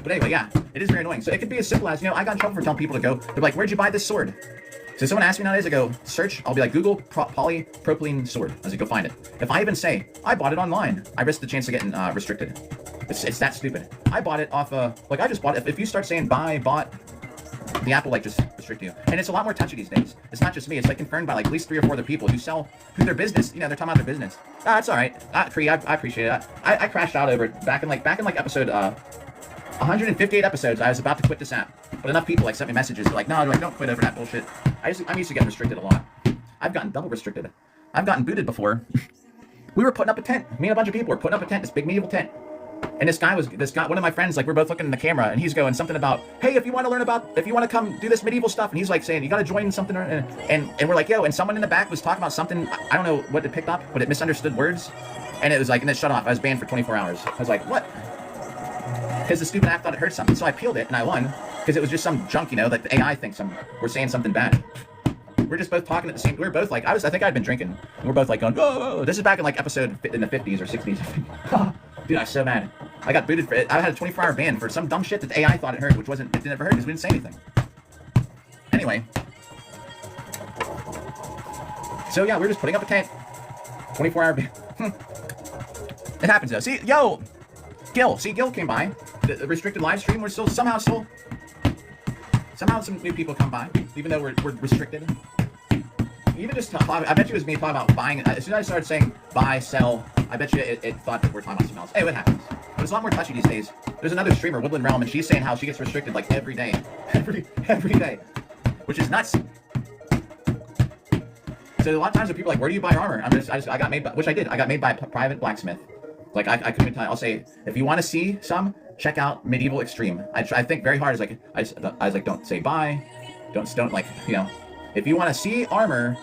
But anyway, yeah, it is very annoying. So it could be as simple as, I got in trouble for telling people to go. They're like, "Where'd you buy this sword?" So someone asked me nowadays, I go, search, I'll be like, Google polypropylene sword. I was like, go find it. If I even say, I bought it online, I risk the chance of getting restricted. It's that stupid. I bought it off like I just bought it. If you start saying bought, the app will like just restrict you. And it's a lot more touchy these days. It's not just me. It's like confirmed by like at least 3 or 4 other people who their business, they're talking about their business. It's all right. I appreciate it. I crashed out over it back in like episode 158 episodes. I was about to quit this app, but enough people like sent me messages like, no, don't quit over that bullshit. I'm used to getting restricted a lot. I've gotten double restricted. I've gotten booted before. We were putting up a tent. Me and a bunch of people were putting up a tent, this big medieval tent. And this guy, one of my friends, like we're both looking in the camera, and he's going something about, hey, if you want to come do this medieval stuff, and he's like saying, you got to join something, and we're like, yo, and someone in the back was talking about something, I don't know what it picked up, but it misunderstood words, and it was like, and it shut off. I was banned for 24 hours. I was like, what? Because the stupid app thought it heard something, so I peeled it, and I won, because it was just some junk, that the AI thinks we're saying something bad. We're just both talking at the same, we were both like, I think I'd been drinking, and we're both like going, whoa. This is back in like episode in the 50s or 60s. Dude, I was so mad. I got booted for it. I had a 24-hour ban for some dumb shit that the AI thought it heard, which it never heard because we didn't say anything. Anyway. So yeah, we're just putting up a tent. 24-hour ban. It happens though. See, yo, Gil came by. The restricted live stream. We're somehow some new people come by, even though we're restricted. Even just I bet you it was me talking about buying. As soon as I started saying buy, sell, I bet you it thought that we're talking about something else. Hey, what happens? But it's a lot more touchy these days. There's another streamer, Woodland Realm, and she's saying how she gets restricted like every day, every day, which is nuts. So a lot of times when people are like, where do you buy armor? I got made by, which I did. I got made by a private blacksmith. Like I couldn't tell. I'll say, if you want to see some, check out Medieval Extreme. I think very hard. I was like, don't say buy, don't like, if you want to see armor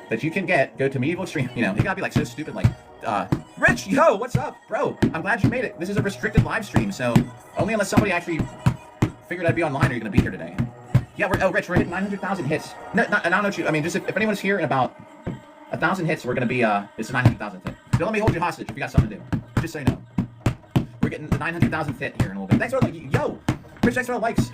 that you can get, go to Medieval Extreme. You gotta be like so stupid, like, Rich, yo, what's up, bro? I'm glad you made it. This is a restricted live stream, so only unless somebody actually figured I'd be online are you gonna be here today. Yeah, Rich, we're hitting 900,000 hits. No, and I don't know what I mean, just if anyone's here in about 1,000 hits, we're gonna be, it's a 900,000th hit. Don't let me hold you hostage if you got something to do. Just so you know. We're getting the 900,000th hit here in a little bit. Thanks for yo, Rich, thanks for the likes.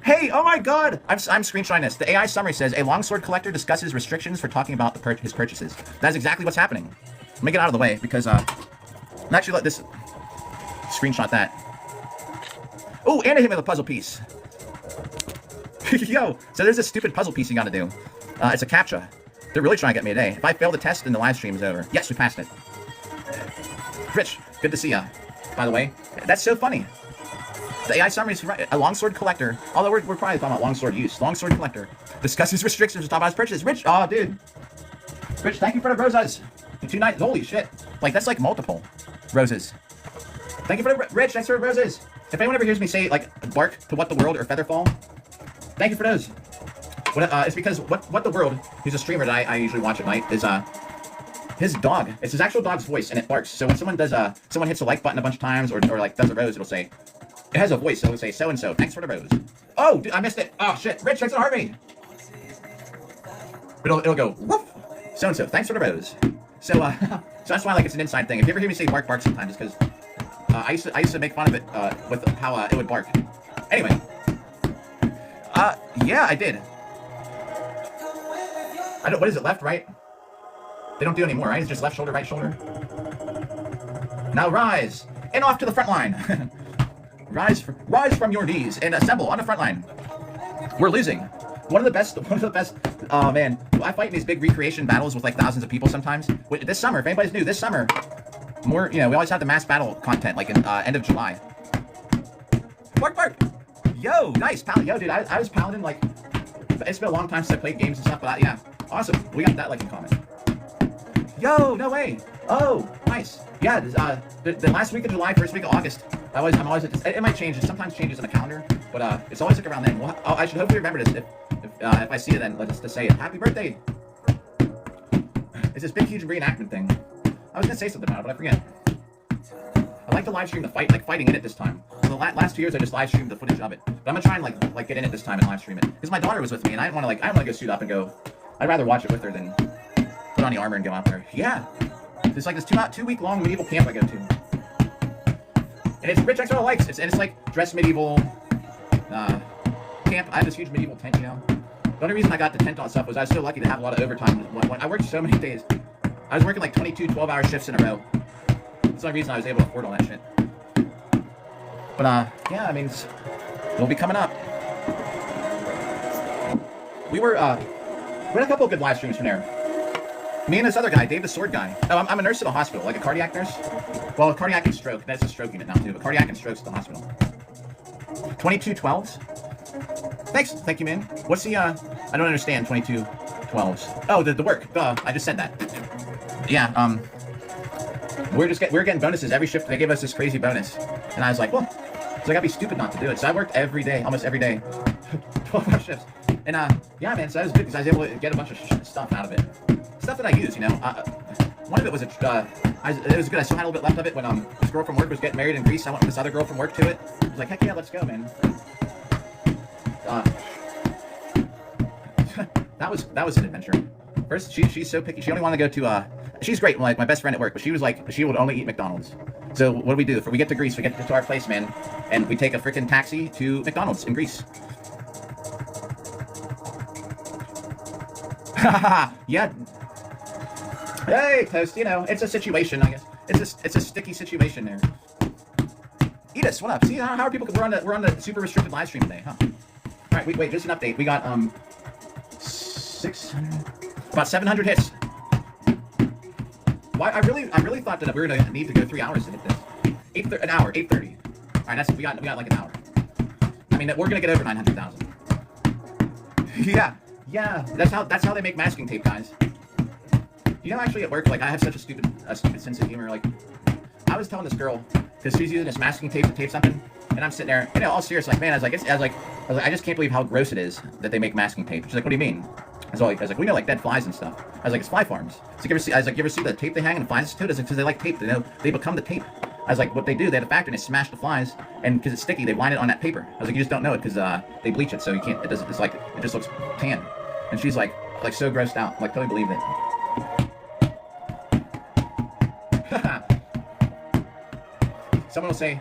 Hey, oh my god! I'm screenshotting this. The AI summary says, a longsword collector discusses restrictions for talking about his purchases. That's exactly what's happening. Let me get out of the way, because, actually let this... Screenshot that. Oh, and it hit me with a puzzle piece. Yo, so there's this stupid puzzle piece you gotta do. It's a CAPTCHA. They're really trying to get me today. If I fail the test, then the live stream is over. Yes, we passed it. Rich, good to see ya. By the way, that's so funny. The AI summary is right. A longsword collector, although we're probably talking about longsword use. Longsword collector discusses restrictions to talk about his purchases. Rich, oh dude. Rich, thank you for the roses. 2 nights, holy shit. Like, that's like multiple roses. Thank you for the, Rich, thanks for the roses. If anyone ever hears me say, like, bark to What the World or Featherfall, thank you for those. It's because What the World, who's a streamer that I usually watch at night, is, his dog. It's his actual dog's voice, and it barks. So when someone does, someone hits the like button a bunch of times, or like, does a rose, it'll say, it has a voice, so it'll say, so-and-so, thanks for the rose. Oh, dude, I missed it. Oh, shit. Rich, thanks for the heart rate. But it'll go, woof. So-and-so, thanks for the rose. So, so that's why, like, it's an inside thing. If you ever hear me say bark, bark sometimes, it's because I used to make fun of it with how it would bark. Anyway. Yeah, I did. What is it, left, right? They don't do anymore, right? It's just left shoulder, right shoulder. Now rise, and off to the front line. Rise from your knees and assemble on the front line. We're losing. One of the best, oh man. I fight in these big recreation battles with like thousands of people sometimes. This summer, if anybody's new, this summer, more, we always have the mass battle content, like in end of July. Bark, bark. Yo, nice, Paladin. Yo, dude, I was Paladin, like, it's been a long time since I played games and stuff, but yeah, awesome. We got that, like, in common. Yo, no way. Oh, nice. Yeah, the last week of July, first week of August, I'm always it might change. It sometimes changes in the calendar, but it's always like around then. Well, I should hopefully remember this. If I see it, then let's just say it. Happy birthday. It's this big, huge reenactment thing. I was gonna say something about it, but I forget. I like to live stream the fight, like fighting in it this time. So last 2 years I just live streamed the footage of it. But I'm gonna try and like get in it this time and live stream it because my daughter was with me and I didn't want to go suit up and go. I'd rather watch it with her than put on the armor and go out there. Yeah, it's like this 2-week long medieval camp I go to, and it's Rich Extra likes. It's like dress medieval camp. I have this huge medieval tent, you know. The only reason I got the tent on stuff was I was so lucky to have a lot of overtime. When I worked so many days. I was working like 22 12-hour shifts in a row. That's the only reason I was able to afford all that shit. But yeah, I mean, it'll be coming up. We had a couple of good live streams from there. Me and this other guy, Dave the Sword guy. Oh, I'm a nurse at a hospital, like a cardiac nurse. Well, cardiac and stroke. That's a stroke unit now too, but cardiac and strokes at the hospital. 2212s. Thank you, man. What's the I don't understand 2212s. Oh, the work. I just said that. Yeah, we're getting bonuses every shift. They gave us this crazy bonus, and I was like, well, so I gotta be stupid not to do it. So I worked every day, almost every day, 12-hour shifts, and yeah, man. So that was good because I was able to get a bunch of stuff out of it, stuff that I use. You know, one of it was it was good. I still had a little bit left of it when this girl from work was getting married in Greece. I went with this other girl from work to it. I was like, heck yeah, let's go, man. That was an adventure. First, she's so picky. She only wanted to go to she's great, like my best friend at work, but she was like, she would only eat McDonald's. So what do? We get to Greece, we get to our place, man, and we take a freaking taxi to McDonald's in Greece. Yeah. Hey, Toast, you know, it's a situation, I guess. It's a sticky situation there. Edis, what up? See, how are people, we're on the super restricted live stream today, huh? Alright, wait, just an update. We got, 600, about 700 hits. Why I really thought that we were gonna need to go 3 hours to hit this. An hour, 8:30. All right, we got like an hour. I mean, we're gonna get over 900,000. yeah. That's how they make masking tape, guys. You know, actually at work, like I have such a stupid sense of humor. Like I was telling this girl because she's using this masking tape to tape something, and I'm sitting there, you know, all serious, like, man, I was like, I just can't believe how gross it is that they make masking tape. She's like, what do you mean? I was like, we know like dead flies and stuff. I was like, it's fly farms. So you ever see the tape they hang and flies to it? Because they like tape. They become the tape. I was like, what they do, they have a factory and they smash the flies, and because it's sticky, they line it on that paper. I was like, you just don't know it because they bleach it, so you can't. It doesn't. It's like it just looks tan. And she's like so grossed out, like totally believed it. Someone will say,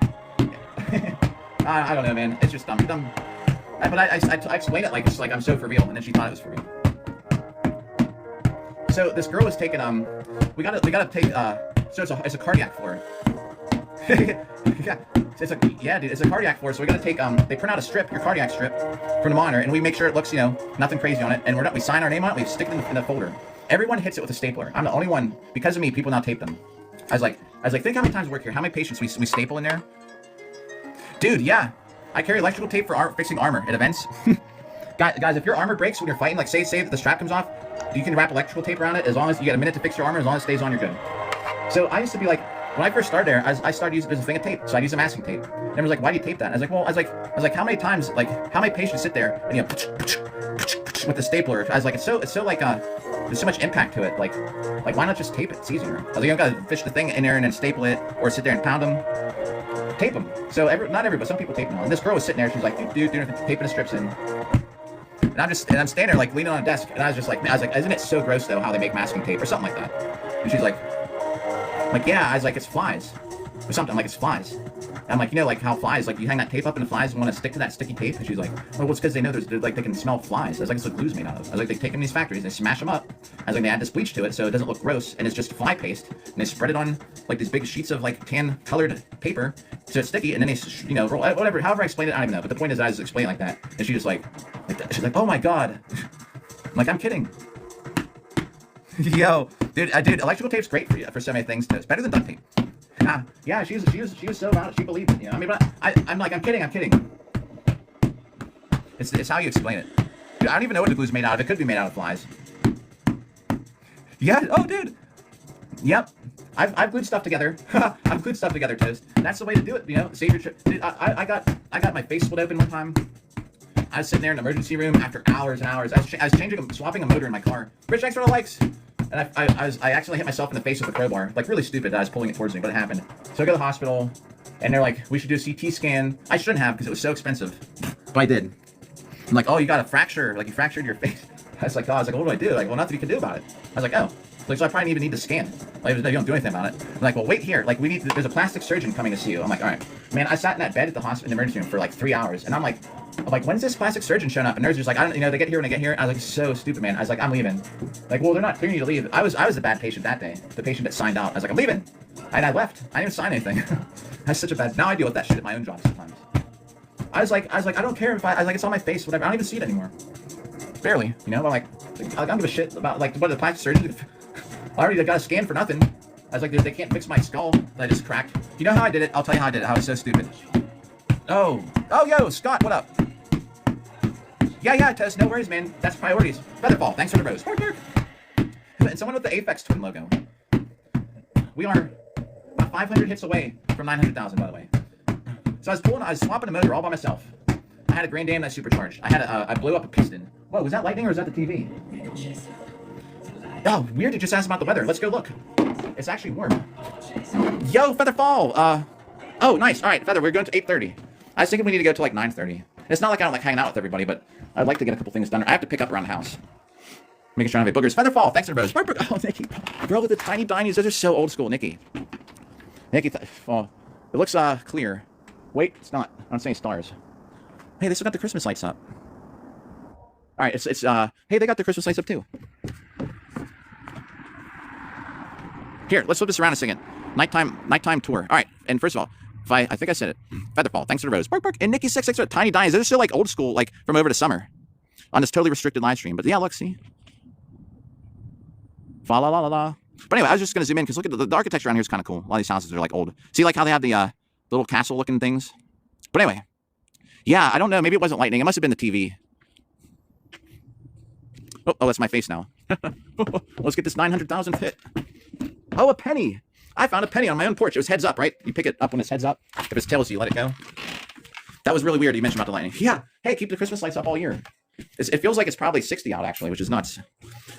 I don't know, man. It's just dumb. But I explained it like it's like I'm so for real, and then she thought it was for real. So this girl was taking we gotta take so it's a cardiac floor. Yeah, it's a cardiac floor. So we gotta take they print out a strip, your cardiac strip, from the monitor, and we make sure it looks, you know, nothing crazy on it, and we sign our name on it, we stick it in the folder. Everyone hits it with a stapler. I'm the only one, because of me, people now tape them. I was like, think how many times we work here, how many patients we staple in there, dude. Yeah. I carry electrical tape for fixing armor at events. Guys, if your armor breaks when you're fighting, like say that the strap comes off, you can wrap electrical tape around it. As long as you get a minute to fix your armor, as long as it stays on, you're good. So I used to be like, when I first started there, I started using this thing of tape. So I'd use a masking tape. And everyone was like, why do you tape that? I was like, how many times, like, how many patients sit there and you know, with the stapler? I was like, it's so like there's so much impact to it. Like why not just tape it? It's easier. I was like, you don't gotta fish the thing in there and then staple it, or sit there and pound them. Tape them. So not everybody, some people tape them. And this girl was sitting there. She's like, dude, taping the strips in. And I'm standing there like leaning on a desk, and I was like, isn't it so gross though how they make masking tape or something like that? And she's like, yeah. I was like, it's flies or something. I'm like, it's flies. And I'm like, you know, like how flies, like you hang that tape up and the flies want to stick to that sticky tape. And she's like, well, it's because they know like they can smell flies. I was like, it's what glue's made out of. I was like, they take them in these factories, they smash them up. I was like, they add this bleach to it so it doesn't look gross, and it's just fly paste, and they spread it on like these big sheets of like tan colored paper so it's sticky, and then they, you know, roll whatever. However I explained it, I don't even know. But the point is that I was explaining like that, and she just like that. She's like, oh my god. I'm like, I'm kidding. Yo, dude, electrical tape's great for so many things. It's better than duct tape. Yeah, she was so about it. She believed it. You know, I mean, but I'm like, I'm kidding. It's how you explain it. Dude, I don't even know what the glue's made out of. It could be made out of flies. Yeah. Oh, dude. Yep. I've glued stuff together. I've glued stuff together, Toast. That's the way to do it. You know, save your trip. Dude, I got my face split open one time. I was sitting there in the emergency room after hours and hours. I was swapping a motor in my car. Rich, thanks for the likes. And I accidentally hit myself in the face with a crowbar. Like, really stupid that I was pulling it towards me, but it happened. So I go to the hospital. And they're like, we should do a CT scan. I shouldn't have because it was so expensive, but I did. I'm like, oh, you got a fracture, like you fractured your face. I was like, what do I do? Like, well, nothing you can do about it. I was like, oh, like, so I probably even need to scan. Like, you don't do anything about it. I'm like, well, wait here. Like, there's a plastic surgeon coming to see you. I'm like, all right, man. I sat in that bed at the hospital, in the emergency room for like 3 hours, and I'm like, when's this plastic surgeon showing up? And nurse was like, I don't, they get here when I get here. I was like, so stupid, man. I was like, I'm leaving. Like, well, they're not clearing you to leave. I was the bad patient that day. The patient that signed out. I was like, I'm leaving. And I left. I didn't even sign anything. That's such a bad. Now I deal with that shit at my own job sometimes. I was like, I don't care if I was like, it's on my face, whatever. I don't even see it anymore. Barely, you know. But I don't give a shit about like what the plastic surgeon. I already got a scan for nothing. I was like, they can't fix my skull that I just cracked. You know how I did it? I'll tell you how I did it. How I was so stupid. Oh, yo, Scott, what up? Yeah, Tess, no worries, man. That's priorities. Featherfall, thanks for the rose. And someone with the Apex Twin logo. We are about 500 hits away from 900,000, by the way. So I was swapping the motor all by myself. I had a Grand Am that supercharged. I blew up a piston. Whoa, was that lightning or was that the TV? Oh, weird to just ask about the weather. Let's go look. It's actually warm. Yo, Featherfall. Oh, nice. All right, Feather, we're going to 8:30. I was thinking we need to go to like 9:30. It's not like I don't like hanging out with everybody, but I'd like to get a couple things done. I have to pick up around the house. Making sure I don't have any boogers. Featherfall, thanks for the rose. Oh, Nikki. Bro, with the tiny dinies, those are so old school, Nikki. Nikki, oh, it looks clear. Wait, it's not. I don't see any stars. Hey, they still got the Christmas lights up. All right, hey, they got the Christmas lights up too. Here, let's flip this around a second. Nighttime tour. All right, and first of all, I think I said it. Featherfall, thanks for the rose. And Nikki 66 with tiny dinies. Those are still like old school, like from over the summer, on this totally restricted live stream. But yeah, look, see. Fa la la la la. But anyway, I was just gonna zoom in because look at the architecture around here is kind of cool. A lot of these houses are like old. See, like how they have the little castle-looking things. But anyway, yeah, I don't know. Maybe it wasn't lightning. It must have been the TV. Oh, that's my face now. Let's get this 900,000 hit. Oh, a penny. I found a penny on my own porch. It was heads up, right? You pick it up when it's heads up. If it's tails, you let it go. That was really weird. You mentioned about the lightning. Yeah. Hey, keep the Christmas lights up all year. It feels like it's probably 60 out actually, which is nuts.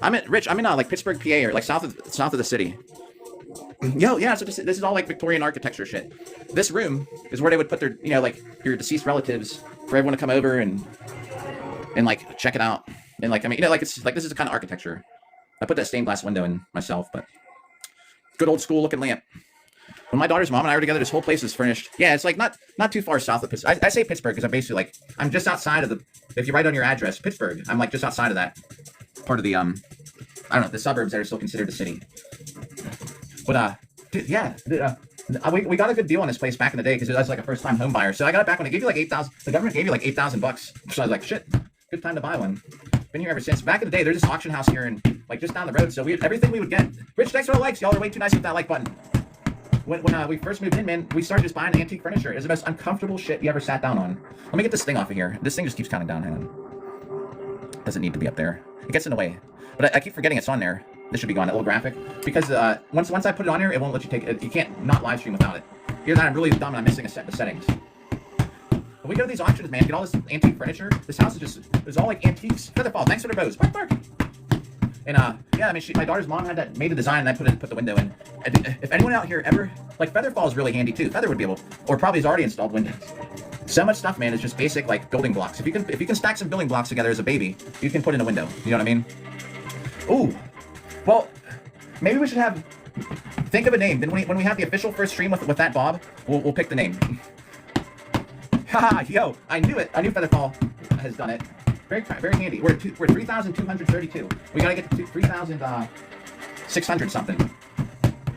I'm in like Pittsburgh, PA, or like south of the city. Yo, yeah. So this is all like Victorian architecture shit. This room is where they would put their, like your deceased relatives for everyone to come over and like check it out. And like, I mean, like it's like this is the kind of architecture. I put that stained glass window in myself, but good old school looking lamp. When my daughter's mom and I were together, this whole place is furnished. Yeah, it's like not too far south of Pittsburgh. I say Pittsburgh because I'm basically like, I'm just outside of if you write on your address, Pittsburgh, I'm like just outside of that part of the, I don't know, the suburbs that are still considered a city. But, dude, yeah, we got a good deal on this place back in the day because it was like a first time home buyer. So I got it back when they gave you like 8,000, the government gave you like $8,000. So I was like, shit, good time to buy one. Been here ever since. Back in the day, there's this auction house here and like just down the road. So everything we would get. Rich, thanks for the likes. Y'all are way too nice with that like button. When we first moved in, man, we started just buying antique furniture. It's the most uncomfortable shit you ever sat down on. Let me get this thing off of here. This thing just keeps counting down. Hang on. Doesn't need to be up there. It gets in the way. But I keep forgetting it's on there. This should be gone, that little graphic. Because once I put it on here, it won't let you take it. You can't not live stream without it. Either that I'm really dumb and I'm missing a set of settings. But we go to these auctions, man, get all this antique furniture. This house is just, there's all like antiques. Featherfall, thanks for the bows. Bark, bark. And yeah, I mean, my daughter's mom had made the design, and I put the window in. If anyone out here ever, like, Featherfall is really handy too. Feather would be able, or probably has already installed windows. So much stuff, man. It's just basic like building blocks. If you can stack some building blocks together as a baby, you can put in a window. You know what I mean? Ooh, well, maybe we should think of a name. Then when we have the official first stream with that Bob, we'll pick the name. Haha, yo, I knew it. I knew Featherfall has done it. Very handy. We're 3,232. We gotta get to 3,600 something.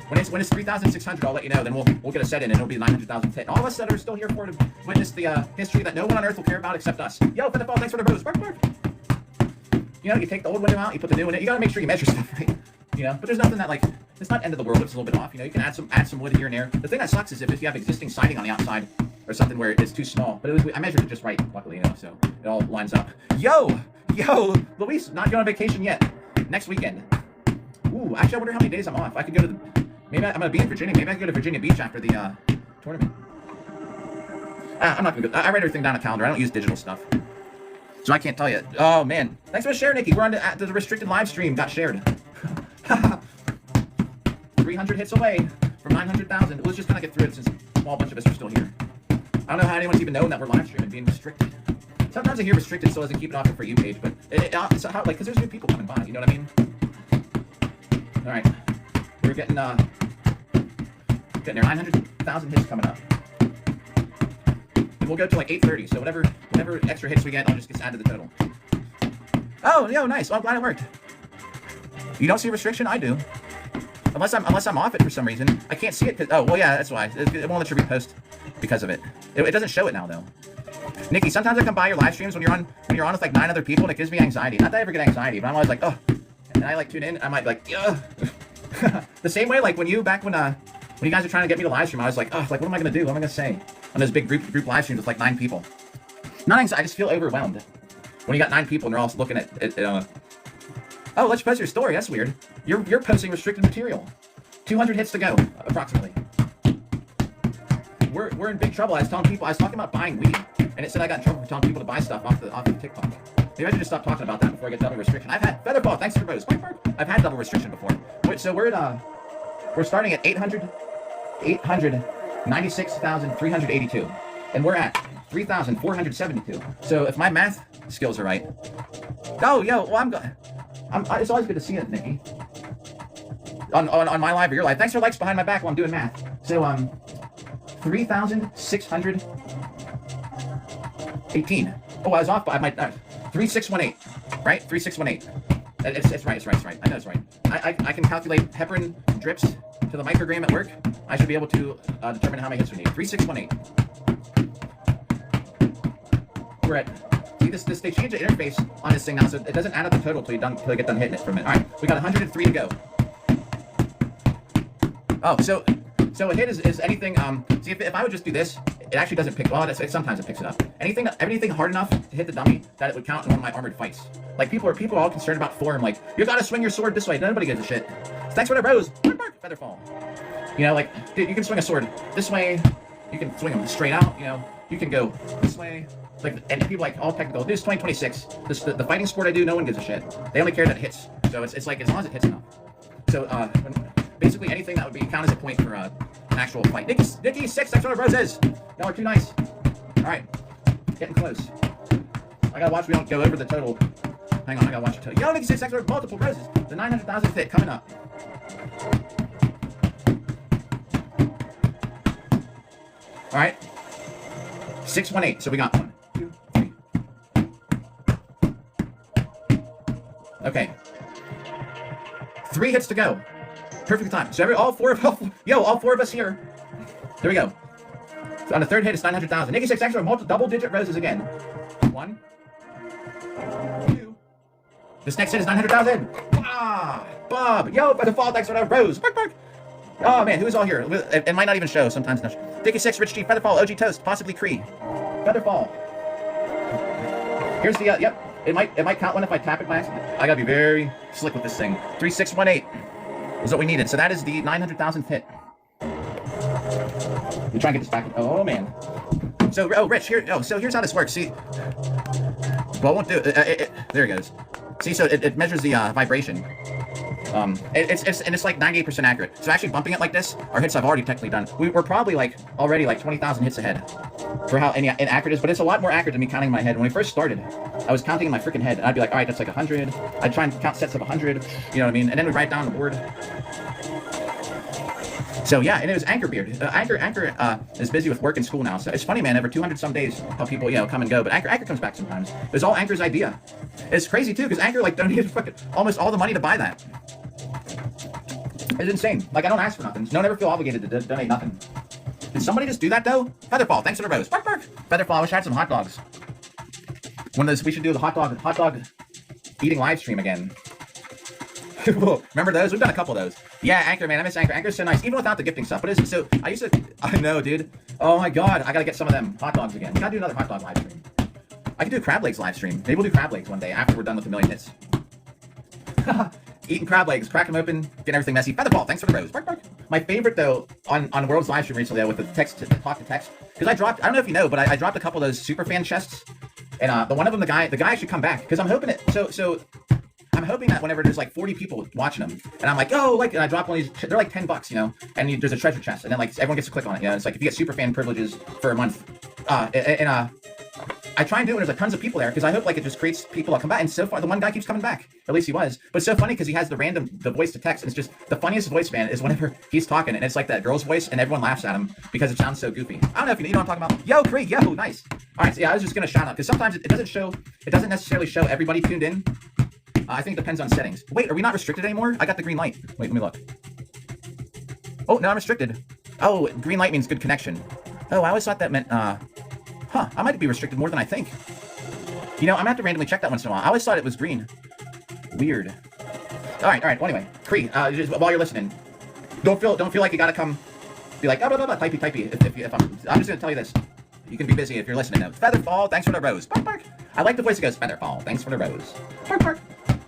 When it's 3,600, I'll let you know. Then we'll get a set in, and it'll be 900,000 hit. All of us that are still here to witness the history that no one on Earth will care about except us. Yo, Featherfall, thanks for the rose. Bark, bark. You know, you take the old window out, you put the new in it. You gotta make sure you measure stuff right. You know, but there's nothing that like it's not end of the world. It's a little bit off. You know, you can add some wood here and there. The thing that sucks is if you have existing siding on the outside or something where it's too small. But I measured it just right, luckily, you know, so it all lines up. Yo, Luis, not going on vacation yet. Next weekend. Ooh, actually, I wonder how many days I'm off. I could go to maybe I'm gonna be in Virginia. Maybe I could go to Virginia Beach after the tournament. I'm not gonna go. I write everything down on a calendar. I don't use digital stuff, so I can't tell you. Oh man, thanks for the share, Nikki. We're on the restricted live stream. Got shared. 300 hits away from 900,000. Let's just kind of get through it since small bunch of us are still here. I don't know how anyone's even known that we're live streaming being restricted. Sometimes I hear restricted so as to keep it off the For You page, but it's how, like, because there's new people coming by, you know what I mean? All right, we're getting there. 900,000 hits coming up. And we'll go to like 830. So whatever extra hits we get, I'll just get added to the total. Oh, yo, nice. Well, I'm glad it worked. You don't see a restriction? I do. Unless I'm off it for some reason. I can't see it because, oh, well, yeah, that's why. It won't let you repost because of it. It doesn't show it now though. Nikki, sometimes I come by your live streams when you're on with like 9 other people, and it gives me anxiety. Not that I ever get anxiety, but I'm always like, oh. And I like tune in. I might be like, ugh. The same way, like when you guys are trying to get me to live stream, I was like, oh, like what am I gonna do? What am I gonna say on those big group live streams with like 9 people? Not anxiety. I just feel overwhelmed when you got 9 people and they're all looking at oh, let's post your story. That's weird. You're posting restricted material. 200 hits to go, approximately. We're in big trouble. I was talking about buying weed, and it said I got in trouble for telling people to buy stuff off the TikTok. Maybe I should just stop talking about that before I get double restriction. I've had Featherball. Thanks for those. I've had double restriction before. So we're starting at 896,382, and we're at 3,472. So if my math skills are right, oh yo, well it's always good to see it, Nikki. On my live or your live. Thanks for likes behind my back while I'm doing math. So 3,618. Oh, I was off by 3618, right? 3618. It's right. I know it's right. I can calculate heparin drips to the microgram at work. I should be able to determine how many hits we need. 3618. We're at. See this they changed the interface on this thing now, so it doesn't add up the total till you get done hitting it for a minute. All right, we got 103 to go. Oh, so a hit is anything. See, if I would just do this, it actually doesn't pick. Well, sometimes it picks it up. Anything hard enough to hit the dummy that it would count in one of my armored fights. Like people are all concerned about form. Like you gotta swing your sword this way. Nobody gives a shit. So thanks for the rose. Featherfall. You know, like dude, you can swing a sword this way. You can swing them straight out. You know, you can go this way. Like and people like all technical. This is 2026. The fighting sport I do, no one gives a shit. They only care that it hits. So it's like as long as it hits enough. So basically anything that would count as a point for an actual fight. Nikki 6, thanks for the roses. Y'all are too nice. All right, getting close. I gotta watch we don't go over the total. Hang on, I gotta watch the total. Yo, Nikki 6, thanks for multiple roses. The 900,000th hit coming up. All right, 618. So we got 1, 2, 3. Okay, 3 hits to go. Perfect time. So all four of us here. There we go. So on the third hit, it's 900,000. Nikki 6 extra double-digit roses again. 1, 2. This next hit is 900,000. Ah, Bob. Yo, by default, thanks for that rose. Bark, bark. Oh man, who's all here? It might not even show. Sometimes not. Nikki 6, Rich G, Featherfall, OG Toast, possibly Cree. Featherfall. Here's the yep. It might count one if I tap it by accident. I gotta be very slick with this thing. 3618. Is what we needed. So that is the 900,000th hit. We try and get this back. Oh man. So Rich here. Oh, so here's how this works. See. Well, I won't do it. There it goes. See, so it measures the vibration. It's like 98% accurate. So actually bumping it like this, our hits I've already technically done. We're probably already 20,000 hits ahead for how inaccurate it is, but it's a lot more accurate than me counting in my head. When we first started, I was counting in my freaking head, and I'd be like, all right, that's like 100. I'd try and count sets of 100. You know what I mean? And then we'd write down on the board. So yeah, and it was Anchor Beard. Anchor is busy with work and school now. So it's funny, man. Every 200 some days, how people come and go. But Anchor comes back sometimes. It was all Anchor's idea. It's crazy too, because Anchor donated fucking almost all the money to buy that. It's insane. Like I don't ask for nothing. Don't ever feel obligated to donate nothing. Did somebody just do that though? Featherfall, thanks for the rose. Bark, bark. Featherfall, I wish I had some hot dogs. One of those. We should do the hot dog eating live stream again. Remember those? We've done a couple of those. Yeah, Anchor, man. I miss Anchor. Anchor's so nice, even without the gifting stuff. But it's so. I know, dude. Oh my god, I gotta get some of them hot dogs again. We gotta do another hot dog live stream. I can do crab legs live stream. Maybe we'll do crab legs one day after we're done with a million hits. Eating crab legs, crack them open, getting everything messy. Featherfall, thanks for the rose. Bark, bark. My favorite though on World's live stream recently though, with the talk to text, because I don't know if you know, but I dropped a couple of those super fan chests, and the one of them, the guy should come back because I'm hoping hoping that whenever there's like 40 people watching them, and I'm like, oh, like, and I drop one of these, they're like $10, you know, and there's a treasure chest, and then like everyone gets to click on it, you know. It's like if you get super fan privileges for a month, I try and do it when there's like tons of people there, because I hope like it just creates people that come back. And so far, the one guy keeps coming back. At least he was. But it's so funny because he has the voice to text, and it's just the funniest voice, man, is whenever he's talking, and it's like that girl's voice, and everyone laughs at him because it sounds so goofy. I don't know if you know what I'm talking about. Yo, Cree, yo, nice. All right, so yeah, I was just gonna shout out because sometimes it doesn't necessarily show everybody tuned in. I think it depends on settings. Wait, are we not restricted anymore? I got the green light. Wait, let me look. Oh, no, I'm restricted. Oh, green light means good connection. Oh, I always thought that meant I might be restricted more than I think. You know, I'm gonna have to randomly check that once in a while. I always thought it was green. Weird. All right. Well, anyway, Cree, just while you're listening, don't feel like you gotta come be like, typey. If I'm just gonna tell you this. You can be busy if you're listening though. Featherfall, thanks for the rose. Bark, bark. I like the voice that goes, Featherfall, thanks for the rose. Bark, bark.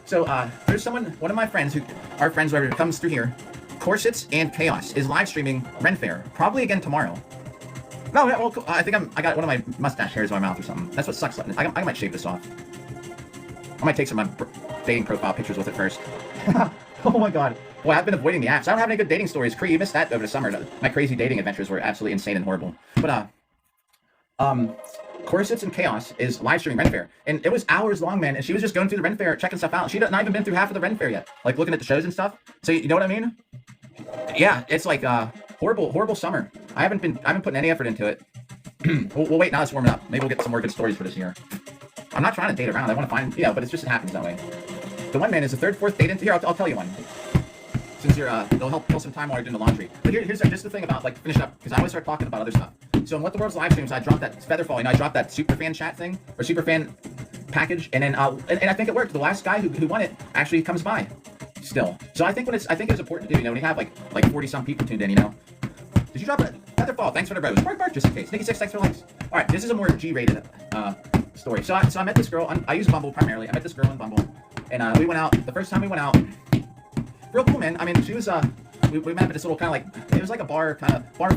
So, there's one of my friends our friends, whoever comes through here, Corsets and Chaos, is live streaming Ren Fair, probably again tomorrow. No, well, cool. I think I got one of my mustache hairs in my mouth or something. That's what sucks. I might shave this off. I might take some of my dating profile pictures with it first. Oh my god. Boy, I've been avoiding the apps. I don't have any good dating stories. Cree, you missed that over the summer. My crazy dating adventures were absolutely insane and horrible. But, Corsets and Chaos is live streaming Ren Fair. And it was hours long, man. And she was just going through the Ren Fair, checking stuff out. She'd not even been through half of the Ren Fair yet. Like, looking at the shows and stuff. So, you know what I mean? Yeah, it's like, horrible summer. I haven't been putting any effort into it. we'll wait, now it's warming up. Maybe we'll get some more good stories for this year. I'm not trying to date around. I want to find, but it's just, it happens that way. The one man is the third, fourth date into here. I'll tell you one. Since you're, it'll help kill some time while you're doing the laundry. But here's just the thing about, like, finish up, because I always start talking about other stuff. So in What the World's live streams, I dropped that Featherfall, I dropped that superfan chat thing, or superfan package, and then, and I think it worked. The last guy who won it actually comes by still. So I think it was important to do, when you have like 40-some people tuned in, Did you drop it? Featherfall, thanks for the rose. Bark, just in case. Nikki 6, thanks for the likes. All right, this is a more G-rated story. So I met this girl, I use Bumble primarily. I met this girl on Bumble, and we went out, the first time we went out, real cool, man. I mean, she was, we met at this little kind of like, it was like a bar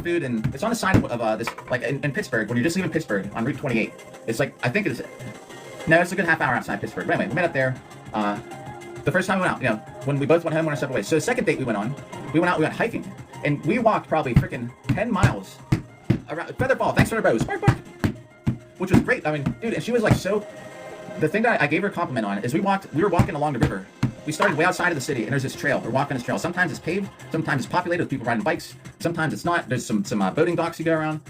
food, and it's on the side of this, like in Pittsburgh, when you're just leaving Pittsburgh on Route 28. It's like, I think it's a good half hour outside Pittsburgh. But anyway, we met up there, the first time we went out, when we both went home on our separate ways. So the second date we went hiking, and we walked probably freaking 10 miles around Featherfall, thanks for the rose, bark, which was great. I mean, dude, and she was like, the thing that I gave her a compliment on is we were walking along the river. We started way outside of the city, and there's this trail. We're walking this trail. Sometimes it's paved, sometimes it's populated with people riding bikes, sometimes it's not. There's some boating docks you go around,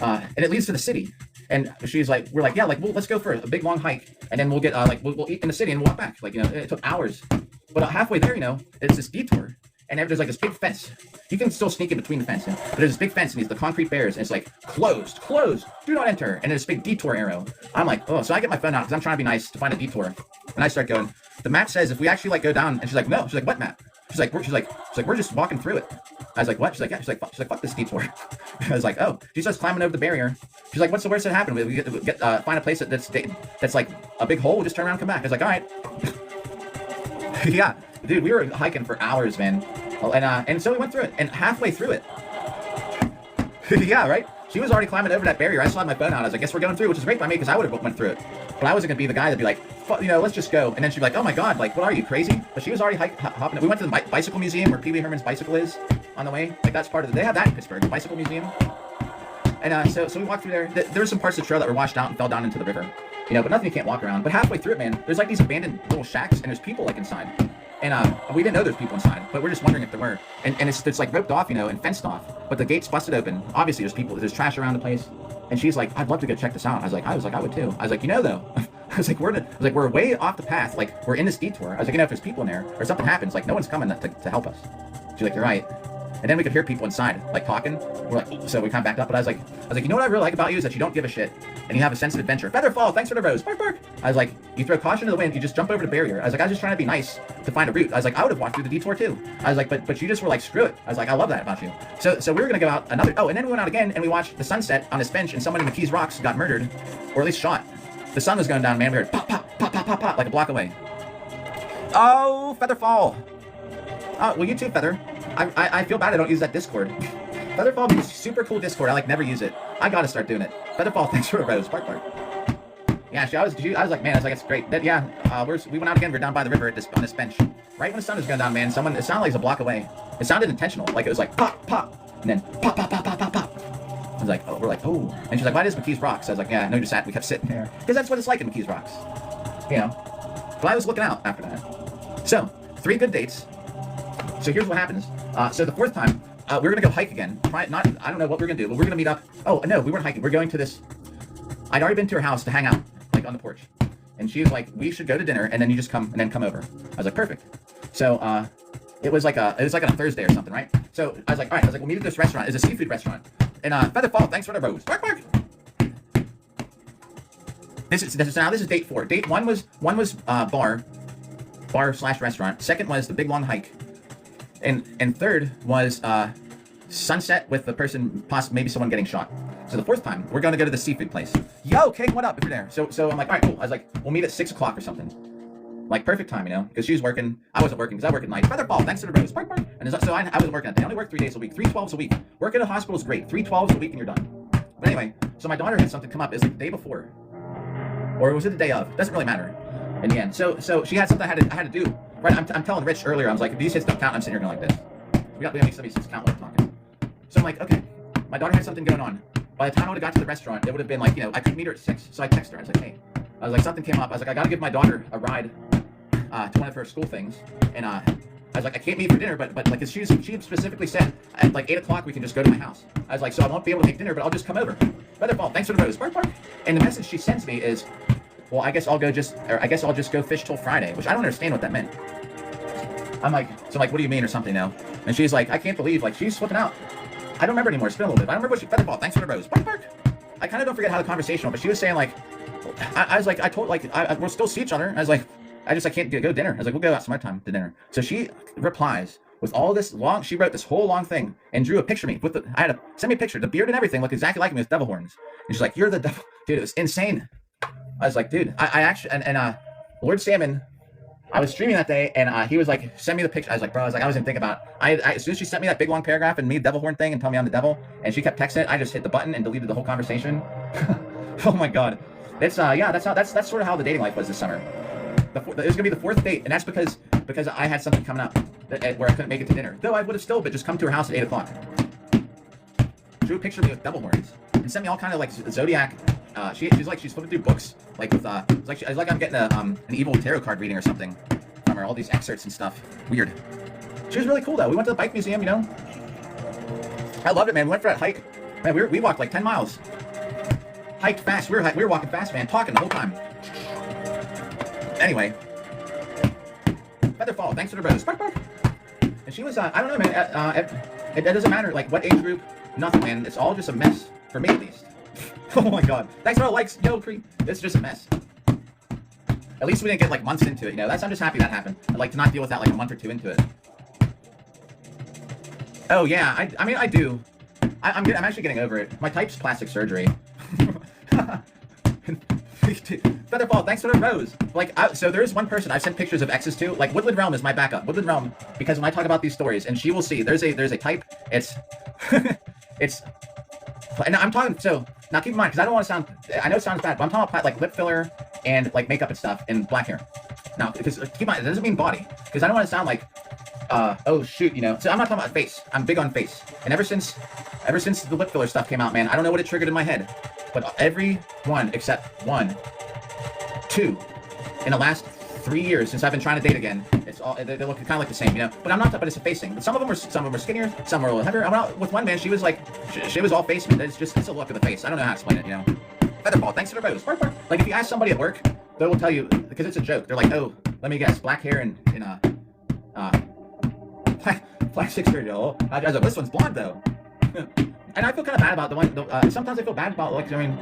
and it leads to the city. And she's like, we're like, yeah, like, well, let's go for a big long hike, and then we'll get we'll eat in the city and walk back. Like, it took hours, but halfway there, it's this detour, and there's like this big fence. You can still sneak in between the fence, but there's this big fence and the concrete barriers, and it's like closed, do not enter. And there's this big detour arrow. I'm like, oh, so I get my phone out because I'm trying to be nice to find a detour, and I start going. The map says if we actually go down, and she's like, no. She's like, what map? She's like, we're just walking through it. I was like, what? She's like, yeah. She's like, fuck this detour. I was like, oh. She starts climbing over the barrier. She's like, what's the worst that happened? We find a place that's like a big hole. We'll just turn around and come back. I was like, all right. Yeah, dude, we were hiking for hours, man. And so we went through it, and halfway through it. Yeah, right. She was already climbing over that barrier. I still had my phone out. I was like, I guess we're going through, which is great by me because I would have went through it. But I wasn't going to be the guy that'd be like, let's just go. And then she'd be like, oh my God, like, what are you, crazy? But she was already hopping. We went to the bicycle museum where Pee Wee Herman's bicycle is on the way. Like, that's part of they have that in Pittsburgh, the bicycle museum. And so we walked through there. There were some parts of the trail that were washed out and fell down into the river. But nothing you can't walk around. But halfway through it, man, there's like these abandoned little shacks, and there's people like inside. And we didn't know there's people inside, but we're just wondering if there were. And it's like roped off, and fenced off. But the gate's busted open. Obviously, there's trash around the place. And she's like, I'd love to go check this out. I was like, I would too. I was like, though. I was like, we're way off the path. Like, we're in this detour. I was like, if there's people in there or something happens, like, no one's coming to help us. She's like, you're right. And then we could hear people inside, like, talking. We're like, so we kind of backed up. But I was like, you know what I really like about you is that you don't give a shit. And you have a sense of adventure. Featherfall, thanks for the rose. Bark, bark. I was like, you throw caution to the wind. You just jump over the barrier. I was like, I was just trying to be nice to find a route. I was like, I would have walked through the detour too. I was like, but you just were like, screw it. I was like, I love that about you. So we were going to go out another. Oh, and then we went out again and we watched the sunset on this bench, and someone in the Keys Rocks got murdered, or at least shot. The sun was going down, man. We heard pop, pop, pop, pop, pop, pop, like a block away. Oh, Featherfall. Oh, well, you too, Feather. I feel bad I don't use that Discord. Featherfall is super cool Discord. I never use it. I gotta start doing it. Featherfall, thanks for a rose. Bark, bark. Yeah, I was like, man, it's great. Yeah, we went out again. We're down by the river on this bench. Right when the sun was going down, man, it sounded like it was a block away. It sounded intentional. Like, it was like, pop, pop, and then pop, pop, pop, pop, pop, pop. I was like, oh, we're like, oh. And she's like, why is McKee's Rocks? I was like, yeah, no, we kept sitting there. Because that's what it's like in McKee's Rocks. You know? But I was looking out after that. So, 3 good dates. So here's what happens. So the 4th time, we're going to go hike again. I don't know what we're going to do, but we're going to meet up. Oh, no, we weren't hiking. We're going to this. I'd already been to her house to hang out, like on the porch. And she was like, we should go to dinner, and then you just come over. I was like, perfect. So it was like on a Thursday or something, right? So I was like, all right. I was like, we'll meet at this restaurant. It's a seafood restaurant. And Featherfall, thanks for the rose. Bark, bark. This is date 4. Date 1 was bar / restaurant. 2nd was the big long hike. And 3rd was sunset with the person, possibly maybe someone getting shot. So the 4th time, we're going to go to the seafood place. Yo, King, what up if you're there? So I'm like, all right, cool. I was like, we'll meet at 6 o'clock or something. Like, perfect time, you know, because she was working. I wasn't working because I work at night. Featherball, thanks to the rose. Bark, bark. And so I wasn't working that day. I only work 3 days a week. 3 12s a week. Work at a hospital is great. 3 12s a week and you're done. But anyway, so my daughter had something come up. It was like the day before. Or was it the day of? Doesn't really matter in the end. So she had something I had to do. Right, I'm telling Rich earlier, I was like, if these hits don't count, I'm sitting here going like this. We got these hits count while we're talking. So I'm like, okay, my daughter had something going on. By the time I would have got to the restaurant, it would have been like, you know, I couldn't meet her at 6. So I texted her. I was like, hey, something came up. I was like, I got to give my daughter a ride to one of her school things. And I was like, I can't meet for dinner, but like, she specifically said at like 8 o'clock we can just go to my house. I was like, so I won't be able to make dinner, but I'll just come over. Featherball, thanks for the rose. Bark, bark. And the message she sends me is, well, I guess I'll just go fish till Friday, which I don't understand what that meant. I'm like, what do you mean or something now? And she's like, I can't believe, like, she's flipping out. I don't remember anymore. It's been a little bit. I don't remember what she, Featherball, thanks for the rose. Bark, bark. I kind of don't forget how the conversation went, but she was saying, like, I was like, we'll still see each other. I was like, I can't go to dinner. I was like, we'll go out some other time to dinner. So she replies with all this she wrote this whole long thing and drew a picture of me I had to send me a picture. The beard and everything looked exactly like me with devil horns. And she's like, you're the devil. Dude, it was insane. I was like, dude, I actually, and Lord Salmon, I was streaming that day, and he was like, send me the picture. I was like, bro, I wasn't thinking about it. As soon as she sent me that big long paragraph and me devil horn thing and tell me I'm the devil, and she kept texting it, I just hit the button and deleted the whole conversation. Oh my God. It's, that's sort of how the dating life was this summer. It was going to be the 4th date, and that's because I had something coming up where I couldn't make it to dinner. Though I would have still just come to her house at 8 o'clock. Drew a picture of me with devil horns and sent me all kind of like zodiac. She's flipping through books, like with it's like I'm getting an evil tarot card reading or something from her. All these excerpts and stuff. Weird. She was really cool though. We went to the bike museum, you know. I loved it, man. We went for that hike. Man, we walked like 10 miles. Hiked fast. We were walking fast, man. Talking the whole time. Anyway, Featherfall, thanks for the rose. Bark, bark. And she was, I don't know, man. It doesn't matter like what age group. Nothing, man. It's all just a mess for me at least. Oh my God. Thanks for all the likes, yo, Cree. It's just a mess. At least we didn't get like months into it, you know. I'm just happy that happened. I'd like to not deal with that like a month or 2 into it. Oh yeah, I mean I do. I'm actually getting over it. My type's plastic surgery. Featherball, thanks for the rose. Like, so there is one person I've sent pictures of exes to. Like, Woodland Realm is my backup. Woodland Realm, because when I talk about these stories, and she will see, there's a type. It's, it's. And I'm talking, so, now keep in mind, because I don't want to sound, I know it sounds bad, but I'm talking about like lip filler and like makeup and stuff and black hair. Now, because keep in mind, it doesn't mean body, because I don't want to sound like, oh shoot, you know. So I'm not talking about face. I'm big on face. And ever since the lip filler stuff came out, man, I don't know what it triggered in my head, but every one except 1, 2, in the last 3 years since I've been trying to date again, it's all they look kind of like the same, you know. But I'm not. But it's a face thing. But some of them were skinnier, some were a little heavier. I went out with one man. She was like, she was all face. It's a look of the face. I don't know how to explain it, you know. Featherball, thanks for the rose. Bark, bark. Like if you ask somebody at work, they will tell you because it's a joke. They're like, oh, let me guess, black hair and plastic surgery. Oh, I was like, this one's blonde though. And I feel kind of bad about the one. Sometimes I feel bad about like, I mean,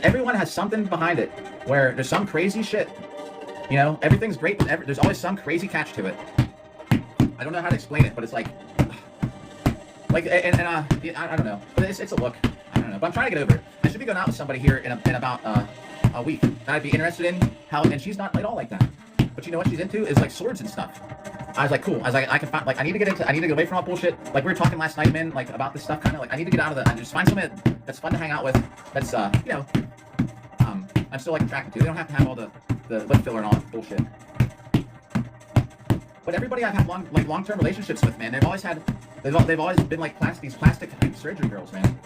everyone has something behind it where there's some crazy shit. You know, everything's great, but there's always some crazy catch to it. I don't know how to explain it, but it's like I don't know. It's a look. I don't know, but I'm trying to get over it. I should be going out with somebody here in about a week that I'd be interested in. And she's not at all like that. But you know what she's into is like swords and stuff. I was like, cool. I was like, I can find, like, I need to get away from all bullshit. Like we were talking last night, man, like about this stuff, kind of like I need to get out of and just find something that's fun to hang out with. That's you know, I'm still like attracted to. They don't have to have all the lip filler and all that bullshit. But everybody I've had long-term relationships with, man, they've always been like these plastic surgery girls, man.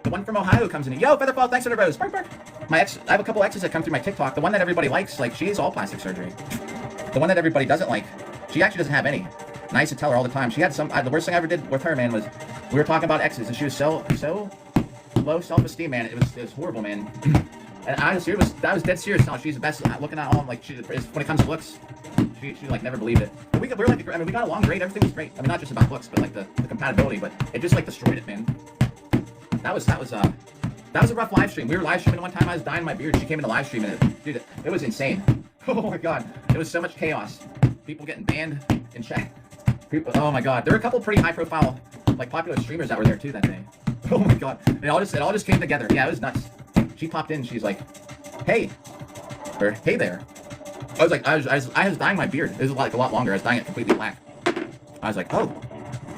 The one from Ohio comes in. Yo, Featherfall, thanks for the rose. Bark, bark. I have a couple exes that come through my TikTok. The one that everybody likes, like, she's all plastic surgery. The one that everybody doesn't like, she actually doesn't have any. And I used to tell her all the time. She had some. The worst thing I ever did with her, man, was we were talking about exes, and she was so low self-esteem, man. It was horrible, man. And I was dead serious. No, she's the best. Looking at all, like, when it comes to looks, she like never believed it. But we got along great. Everything was great. I mean, not just about looks, but like the compatibility. But it just like destroyed it, man. That was a rough live stream. We were live streaming one time. I was dyeing my beard. She came in the live stream, and dude, it was insane. Oh my god, it was so much chaos. People getting banned in chat. People, oh my god, there were a couple pretty high-profile, like popular streamers that were there too that day. Oh my god, it all just came together. Yeah, it was nuts. She popped in. She's like, "Hey," or "Hey there." I was like, I was dyeing my beard. It was like a lot longer. I was dyeing it completely black. I was like, oh.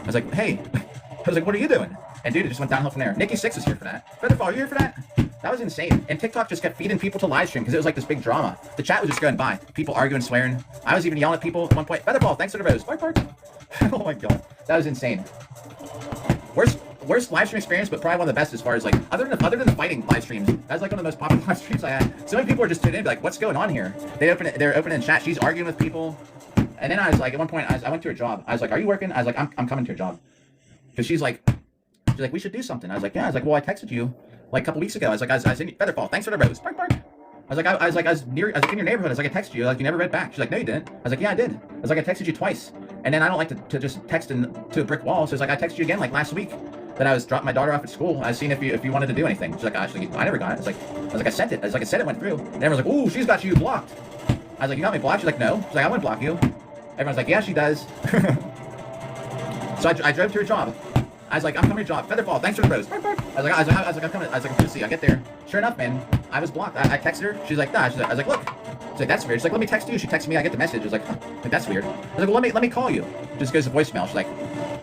I was like, hey. I was like, what are you doing? And dude, it just went downhill from there. Nikki Six is here for that. Featherfall, are you here for that? That was insane. And TikTok just kept feeding people to live stream because it was like this big drama. The chat was just going by. People arguing, swearing. I was even yelling at people at one point. Featherfall, thanks for the rose. Bark, bark. Oh my god, that was insane. Worst live stream experience, but probably one of the best as far as like other than the fighting live streams. That was like one of the most popular live streams I had. So many people were just tuned in, like, what's going on here? They're opening chat. She's arguing with people, and then I was like, at one point, I went to her job. I was like, are you working? I was like, I'm coming to your job, because she's like, we should do something. I was like, yeah. I was like, well, I texted you like a couple weeks ago. I was like, I was in Featherfall. Thanks for the rose. Bark, bark. I was in your neighborhood. I was like, I texted you. Like, you never read back. She's like, no, you didn't. I was like, yeah, I did. I was like, I texted you twice, and then I don't like to just text to a brick wall. So it's like, I texted you again like last week. That I was dropping my daughter off at school. I was seeing if you wanted to do anything. She's like, actually, I never got it. I was like, I sent it. I was like, I said it went through. And everyone's like, ooh, she's got you blocked. I was like, you got me blocked? She's like, no. She's like, I wouldn't block you. Everyone's like, yeah, she does. So I drove to her job. I was like, I'm coming to your job. Featherfall, thanks for the rose. I was like, I'm coming. I was like, I'm gonna see. I get there. Sure enough, man, I was blocked. I texted her. She's like, nah. I was like, look. She's like, that's weird. She's like, let me text you. She texted me. I get the message. I was like, huh. Like, that's weird. I was like, well, let me call you. Just goes to voicemail. She's like,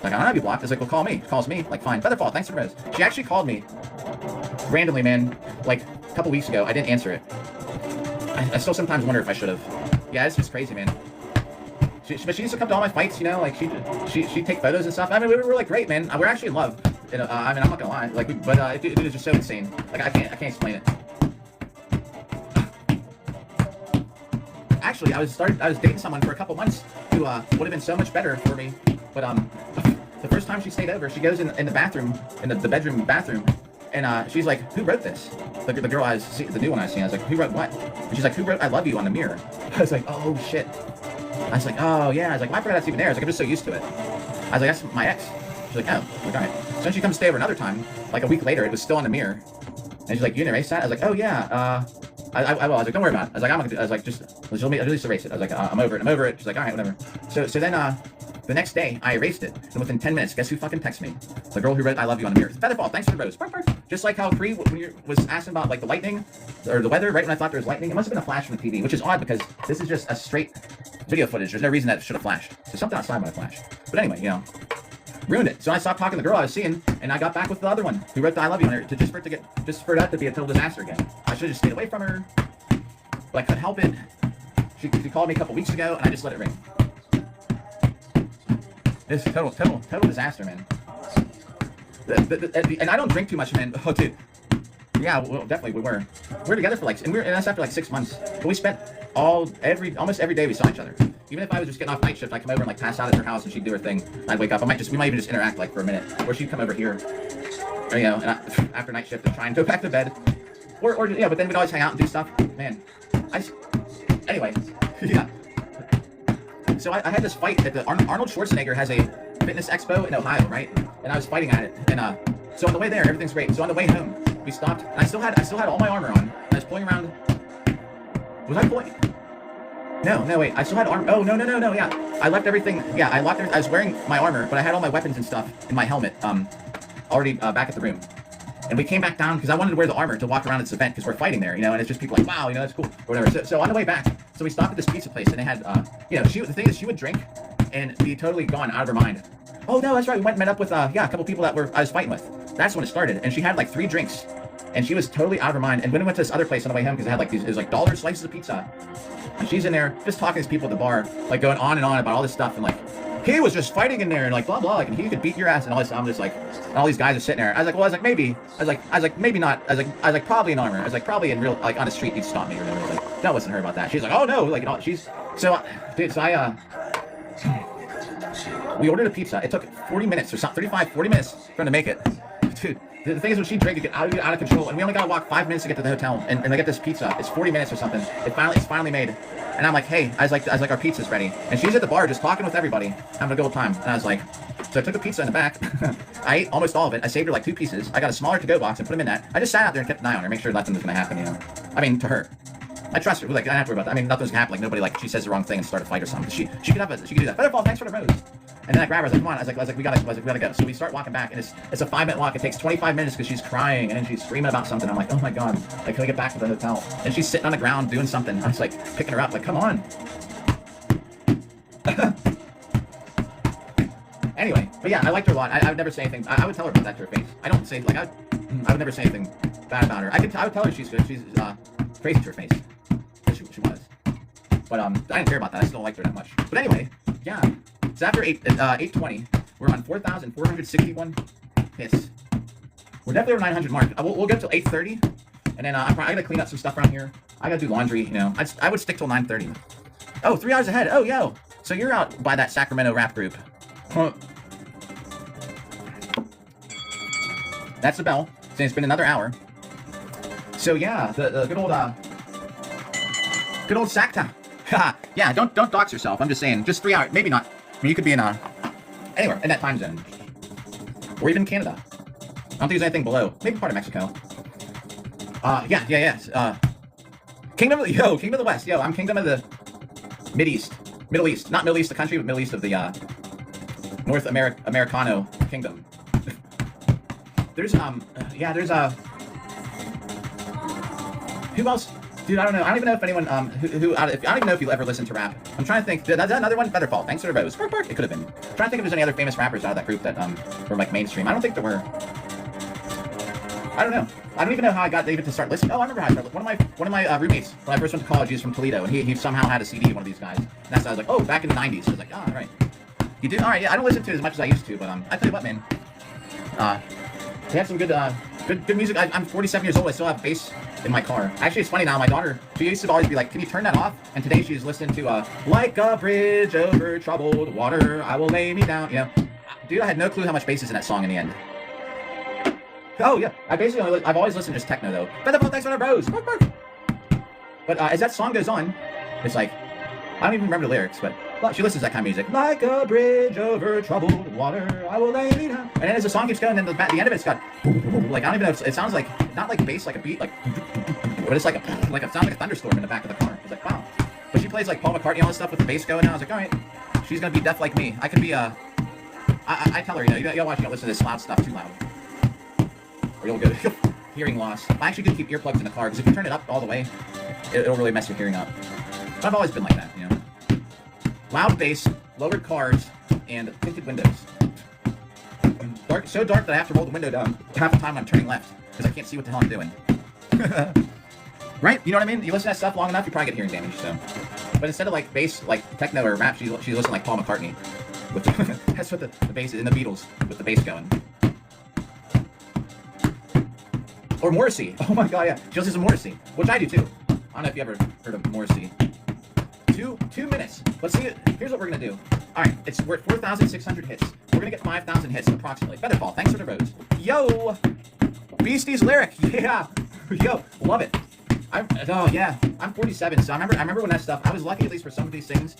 I don't have you blocked. I was like, well, call me. She calls me. Like, fine. Featherfall, thanks for the rose. She actually called me randomly, man, like a couple weeks ago. I didn't answer it. I still sometimes wonder if I should have. Yeah, it's just crazy, man. But she used to come to all my fights, you know, like she'd take photos and stuff. I mean, we were like great, man. We're actually in love. I mean, I'm not gonna lie, like, but it was just so insane. Like, I can't explain it. Actually, I was dating someone for a couple months who would have been so much better for me. But the first time she stayed over, she goes in the bathroom, in the bedroom bathroom, and she's like, "Who wrote this?" The girl the new one I seen. I was like, "Who wrote what?" And she's like, "Who wrote 'I love you' on the mirror?" I was like, "Oh shit." I was like, "Oh yeah." I was like, "I forgot that's even there." I was like, "I'm just so used to it." I was like, "That's my ex." She's like, "Oh." I'm like, all right. So then she comes to stay over another time. Like a week later, it was still on the mirror. And she's like, "You didn't erase that?" I was like, "Oh yeah." I will. I was like, "Don't worry about it." I was like, "I'm not gonna do." I was like, "Just erase it." I was like, "I'm over it." She's like, "All right, whatever." So then the next day I erased it, and within 10 minutes, guess who fucking texted me? The girl who wrote "I love you" on the mirror. Featherfall, thanks for the rose. Bark, bark. Just like how Cree, when you was asking about like the lightning or the weather, right when I thought there was lightning, it must have been a flash from the TV, which is odd because this is just a straight video footage. There's no reason that it should have flashed. So something outside might have flashed. But anyway, you know, ruined it. So I stopped talking to the girl I was seeing, and I got back with the other one who wrote the "I love you" on her just for that to be a total disaster again. I should have just stayed away from her, but I couldn't help it. She called me a couple weeks ago, and I just let it ring. It's total disaster, man. And I don't drink too much, man. Oh, dude. Yeah, well, definitely we were. We're together for like, and that's after like 6 months. But we spent almost every day we saw each other. Even if I was just getting off night shift, I'd come over and like pass out at her house, and she'd do her thing. I'd wake up. We might even just interact like for a minute, or she'd come over here, or, you know, and after night shift, and try and go back to bed, or yeah. But then we'd always hang out and do stuff. Man, anyway, yeah. So I had this fight at the Arnold Schwarzenegger has a fitness expo in Ohio, right? And I was fighting at it. And so on the way there, everything's great. So on the way home, we stopped. And I still had all my armor on. And I was pulling around. Was I pulling? No, wait. I still had armor. Oh, no. Yeah, I left everything. Yeah, I was wearing my armor, but I had all my weapons and stuff in my helmet. Already back at the room. And we came back down because I wanted to wear the armor to walk around at this event because we're fighting there, you know, and it's just people like, wow, you know, that's cool, or whatever. So on the way back, so we stopped at this pizza place and they had, you know, the thing is she would drink and be totally gone out of her mind. Oh no, that's right. We went and met up with, a couple people that I was fighting with. That's when it started. And she had like 3 drinks And she was totally out of her mind. And when we went to this other place on the way home, because it had like these, it was like dollar slices of pizza. And she's in there just talking to these people at the bar, like going on and on about all this stuff. And like, he was just fighting in there and like blah, blah, like, and he could beat your ass and all this. I'm just like, and all these guys are sitting there. I was like, well, I was like, maybe. I was like, maybe not. I was like, probably in armor. I was like, probably in real, like on the street, you'd stop me or whatever. I was like, don't listen to her about that. She's like, oh no, like, you know, she's, so, dude, so we ordered a pizza. It took 40 minutes or something, 35, 40 minutes for him to make it. Dude, the thing is, when she drank, it get out of control, and we only gotta walk 5 minutes to get to the hotel, and I get this pizza. It's 40 minutes or something. It's finally made, and I'm like, hey, I was like, our pizza's ready, and she's at the bar just talking with everybody, having a good old time, and I was like, so I took a pizza in the back. I ate almost all of it. I saved her like 2 pieces. I got a smaller to-go box and put them in that. I just sat out there and kept an eye on her, make sure nothing was gonna happen, you know. I mean, to her. I trust her. Like, I don't have to worry about that. I mean, nothing's gonna happen. Like, nobody, like, she says the wrong thing and start a fight or something. She could do that. Featherfall, thanks for the rose. And then I grab her. I was like, come on. I was like, we gotta go. So we start walking back, and it's a 5-minute walk. It takes 25 minutes because she's crying and then she's screaming about something. I'm like, oh my god, like, can we get back to the hotel? And she's sitting on the ground doing something. I was like picking her up, like, come on. Anyway, but yeah, I liked her a lot. I would never say anything. I would tell her about that to her face. I don't say, like, I would never say anything bad about her. I would tell her she's good. She's crazy to her face. She was. But I didn't care about that. I still liked her that much. But anyway, yeah. So after 820, we're on 4,461 hits. We're definitely over 900 mark. We'll get to 830, and then I gotta clean up some stuff around here. I gotta do laundry. You know, I would stick till 9:30. Oh, 3 hours ahead. Oh, yo. So you're out by that Sacramento rap group. Huh. That's the bell. So it's been another hour. So yeah, the good old Sacta. Yeah, don't dox yourself. I'm just saying, just 3 hours, maybe not. I mean, you could be in anywhere in that time zone, or even Canada. I don't think there's anything below. Maybe part of Mexico. Yeah. Kingdom of the West. Yo, I'm Kingdom of the Middle East, not Middle East the country, but Middle East of the North Americano Kingdom. There's who else? Dude, I don't know. I don't even know if anyone, I don't even know if you ever listen to rap. I'm trying to think. That's another one. Featherfall. Thanks for the rose. It could have been. I'm trying to think if there's any other famous rappers out of that group that were like mainstream. I don't think there were. I don't know. I don't even know how I got David to start listening. Oh, I remember how I started. One of my roommates when I first went to college, he's from Toledo, and he somehow had a CD of one of these guys. And that's why I was like, oh, back in the 90s. So I was like, oh, all right. You do? All right. Yeah, I don't listen to it as much as I used to, but I tell you what, man. They have some good music. I'm 47 years old. I still have bass in my car. Actually, it's funny now. My daughter, she used to always be like, "Can you turn that off?" And today she's listening to "Like a Bridge Over Troubled Water, I Will Lay Me Down." You know, dude, I had no clue how much bass is in that song in the end. Oh yeah, I've always listened to just techno though. Featherfall, thanks for the bros. But as that song goes on, it's like I don't even remember the lyrics, but she listens to that kind of music. Like a bridge over troubled water, I will lay me down. And then as the song keeps going, then the end of it's got like I don't even know. It sounds like not like bass, like a beat, like but it's like it sounds like a thunderstorm in the back of the car. It's like wow. But she plays like Paul McCartney, all this stuff with the bass going. And I was like, all right, she's gonna be deaf like me. I could be I tell her, you gotta watch, you gotta listen to this loud stuff too loud, or you'll get hearing loss. I actually do keep earplugs in the car because if you turn it up all the way, it'll really mess your hearing up. But I've always been like that, you know. Loud bass, lowered cars, and tinted windows. Dark, so dark that I have to roll the window down half the time I'm turning left because I can't see what the hell I'm doing. Right? You know what I mean? You listen to that stuff long enough, you probably get hearing damage. So, but instead of like bass, like techno or rap, she's listening like Paul McCartney. With that's what the bass is in the Beatles with the bass going. Or Morrissey. Oh my god, yeah. She listens to Morrissey, which I do too. I don't know if you ever heard of Morrissey. 2 minutes. Let's see. Here's what we're gonna do. All right, we're at 4,600 hits. We're gonna get 5,000 hits approximately. Featherfall, thanks for the rose. Yo, Beastie's lyric. Yeah. Yo, love it. I'm 47, so I remember when that stuff. I was lucky at least for some of these things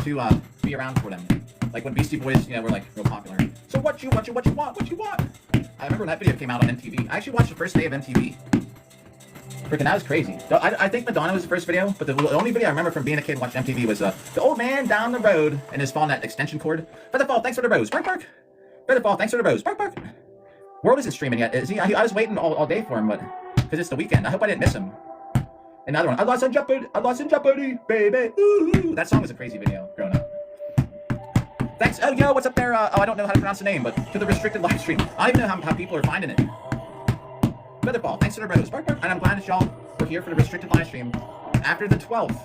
to be around for them. Like when Beastie Boys, you know, were like real popular. So what you want? I remember when that video came out on MTV. I actually watched the first day of MTV. Freaking, that was crazy. I think Madonna was the first video, but the only video I remember from being a kid watching MTV was the old man down the road and his falling that extension cord. Featherfall, thanks for the rose. Bark. Featherfall, thanks for the rose. Bark. World isn't streaming yet, is he? I was waiting all day for him, but because it's the weekend. I hope I didn't miss him. Another one. I lost in Jeopardy, baby. Ooh. That song was a crazy video growing up. Thanks. Oh, yo, what's up there? I don't know how to pronounce the name, but to the restricted live stream. I don't even know how people are finding it. Featherball, thanks to the rose. Bark, bark. And I'm glad that y'all were here for the restricted live stream. After the 12th,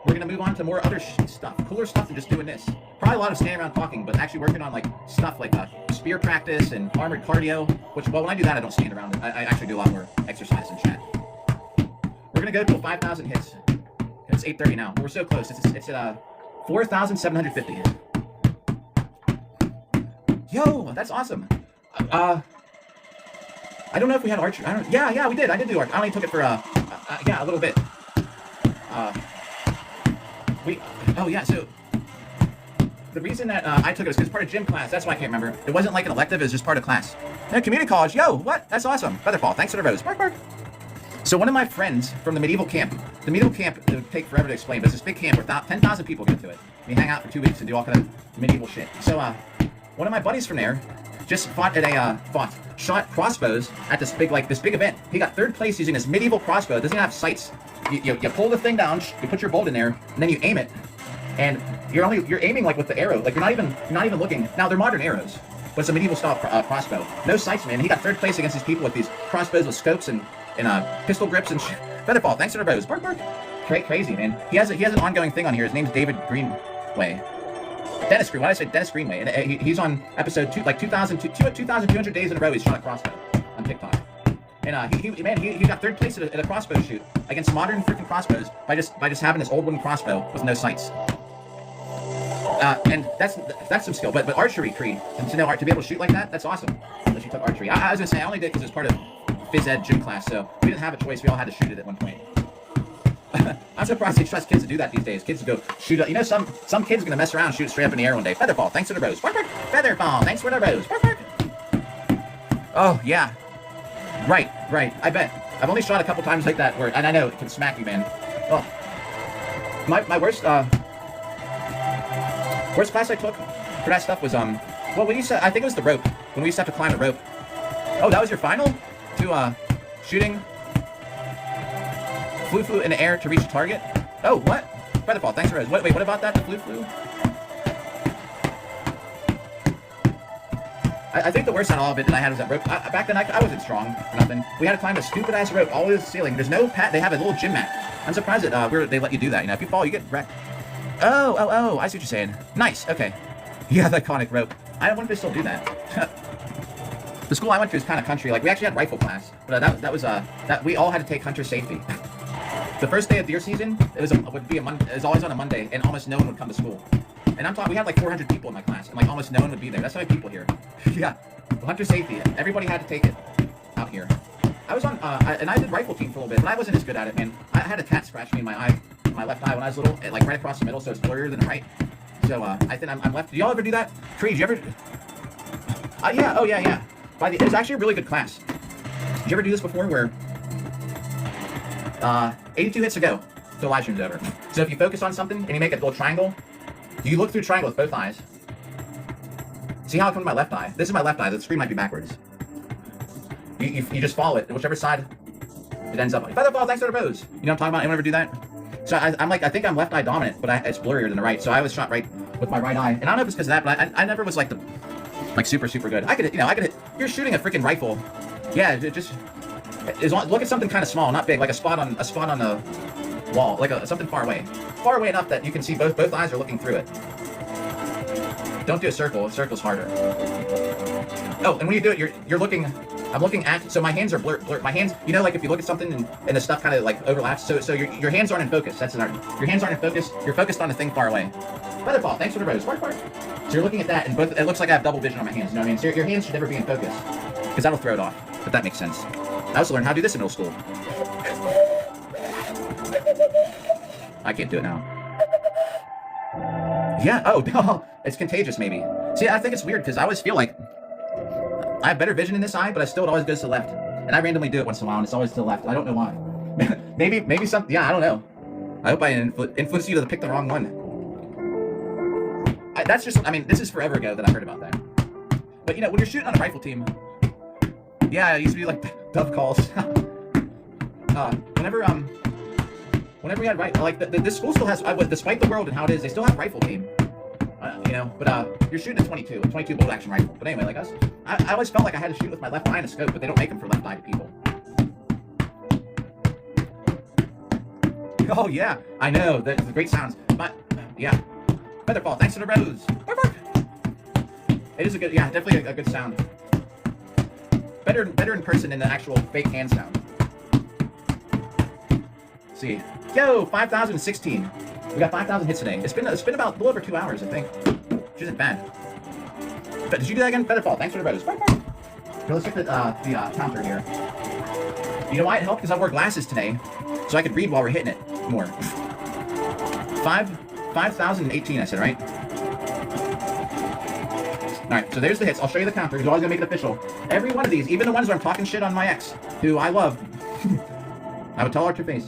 we're going to move on to more other stuff. Cooler stuff than just doing this. Probably a lot of standing around talking, but actually working on like stuff like spear practice and armored cardio. Which, well, when I do that, I don't stand around. I actually do a lot more exercise and chat. We're going to go to 5,000 hits. It's 8:30 now. We're so close. It's at 4,750. Yo, that's awesome. I don't know if we had archery. Yeah, we did. I did do archery. I only took it for yeah, a little bit. So the reason that I took it was because part of gym class. That's why I can't remember. It wasn't like an elective. It was just part of class. No, community college. Yo, what? That's awesome. Featherball, thanks for the rose. Bark, bark. So one of my friends from the medieval camp, it would take forever to explain, but it's this big camp where 10,000 people go to it. We hang out for 2 weeks and do all kind of medieval shit. So one of my buddies from there just shot crossbows at this big event. He got 3rd place using this medieval crossbow. It doesn't even have sights. You pull the thing down, you put your bolt in there, and then you aim it. And you're aiming like with the arrow, like you're not even looking. Now they're modern arrows, but it's a medieval style crossbow. No sights, man. He got 3rd place against these people with these crossbows with scopes and pistol grips and Featherball, thanks to the rose. Bark, bark. Crazy, man. He has an ongoing thing on here. His name's David Greenway. Dennis Green. Why did I say Dennis Greenway? And he's on episode 2,200 days in a row. He's shot a crossbow on TikTok. And he got 3rd place at a crossbow shoot against modern freaking crossbows by just having this old wooden crossbow with no sights. And that's some skill. But archery, Creed, and to be able to shoot like that, that's awesome. Unless you took archery. I was gonna say I only did it because it was part of phys ed gym class, so we didn't have a choice. We all had to shoot it at one point. I'm surprised they trust kids to do that these days. Kids to go shoot up. You know, some kids are gonna mess around and shoot straight up in the air one day. Featherball, thanks for the rose. Bark, bark. Featherball, thanks for the rose. Bark, bark. Oh yeah, right. I bet. I've only shot a couple times like that and I know it can smack you, man. Oh, my worst class I took for that stuff was well, when you said, I think it was the rope, when we used to have to climb the rope. Oh, that was your final to shooting flu in the air to reach the target? Oh, what? Featherball, thanks for rose. Wait, what about that? The flu? I think the worst out of all of it that I had was that rope. Back then, I wasn't strong for nothing. We had to climb a stupid-ass rope all the way to the ceiling. There's no pad. They have a little gym mat. I'm surprised that they let you do that. You know, if you fall, you get wrecked. Oh, I see what you're saying. Nice, okay. Yeah, the iconic rope. I wonder if they still do that. The school I went to is kind of country. Like, we actually had rifle class. But that was we all had to take hunter safety. The first day of deer season, it was always on a Monday, and almost no one would come to school. And I'm talking, we had like 400 people in my class, and like almost no one would be there. That's how many people here. Yeah, hunter safety. Everybody had to take it out here. I was on, and I did rifle team for a little bit, but I wasn't as good at it, man. I had a cat scratch me in my eye, my left eye when I was little, like right across the middle, so it's blurrier than the right. So I think I'm left. Do y'all ever do that? Creed, did you ever? Yeah. Oh yeah. It was actually a really good class. Did you ever do this before, where 82 hits to go till live stream's over? So if you focus on something and you make a little triangle, you look through triangle with both eyes. See how I come to my left eye? This is my left eye. The screen might be backwards. You just follow it, whichever side it ends up on. Featherball, thanks for the rose. You know what I'm talking about? Anyone ever do that? So I think I'm left eye dominant, but it's blurrier than the right. So I was shot right with my right eye, and I don't know if it's because of that, but I never was like super good. I could hit. You're shooting a freaking rifle. Yeah, look at something kind of small, not big, like a spot on the wall, like something far away enough that you can see both eyes are looking through it. Don't do a circle. A circle's harder. Oh, and when you do it, you're looking. I'm looking at. So my hands are blurred. My hands, you know, like if you look at something and the stuff kind of like overlaps. So your hands aren't in focus. Your hands aren't in focus. You're focused on the thing far away. Featherball, thanks for the rose. Bark. So you're looking at that, and it looks like I have double vision on my hands. You know what I mean? So your hands should never be in focus, because that'll throw it off. But that makes sense. I also learned how to do this in middle school. I can't do it now. Yeah. Oh, it's contagious, maybe. See, I think it's weird because I always feel like I have better vision in this eye, but it always goes to the left. And I randomly do it once in a while, and it's always to the left. I don't know why. maybe something. Yeah, I don't know. I hope I influenced you to pick the wrong one. This is forever ago that I heard about that. But when you're shooting on a rifle team, yeah, it used to be like dove calls. Whenever we had this school still has, despite the world and how it is, they still have rifle team. But you're shooting a 22 bolt action rifle. But anyway, like us, I always felt like I had to shoot with my left eye in a scope, but they don't make them for left-eyed people. Oh, yeah. I know. The great sounds. But, yeah. Featherfall, thanks to the rose. It is a good, yeah, definitely a good sound. Better in person than the actual fake hand sound. Let's see. Yo, 5,016. We got 5,000 hits today. It's been about a little over 2 hours, I think. Which isn't bad. But did you do that again? Featherfall, thanks for the rose. So let's get the counter here. You know why it helped? Because I wore glasses today, so I could read while we're hitting it more. 5,018, I said, right? Alright, so there's the hits. I'll show you the counter. He's always going to make it official. Every one of these, even the ones where I'm talking shit on my ex, who I love, I would tell her to her face.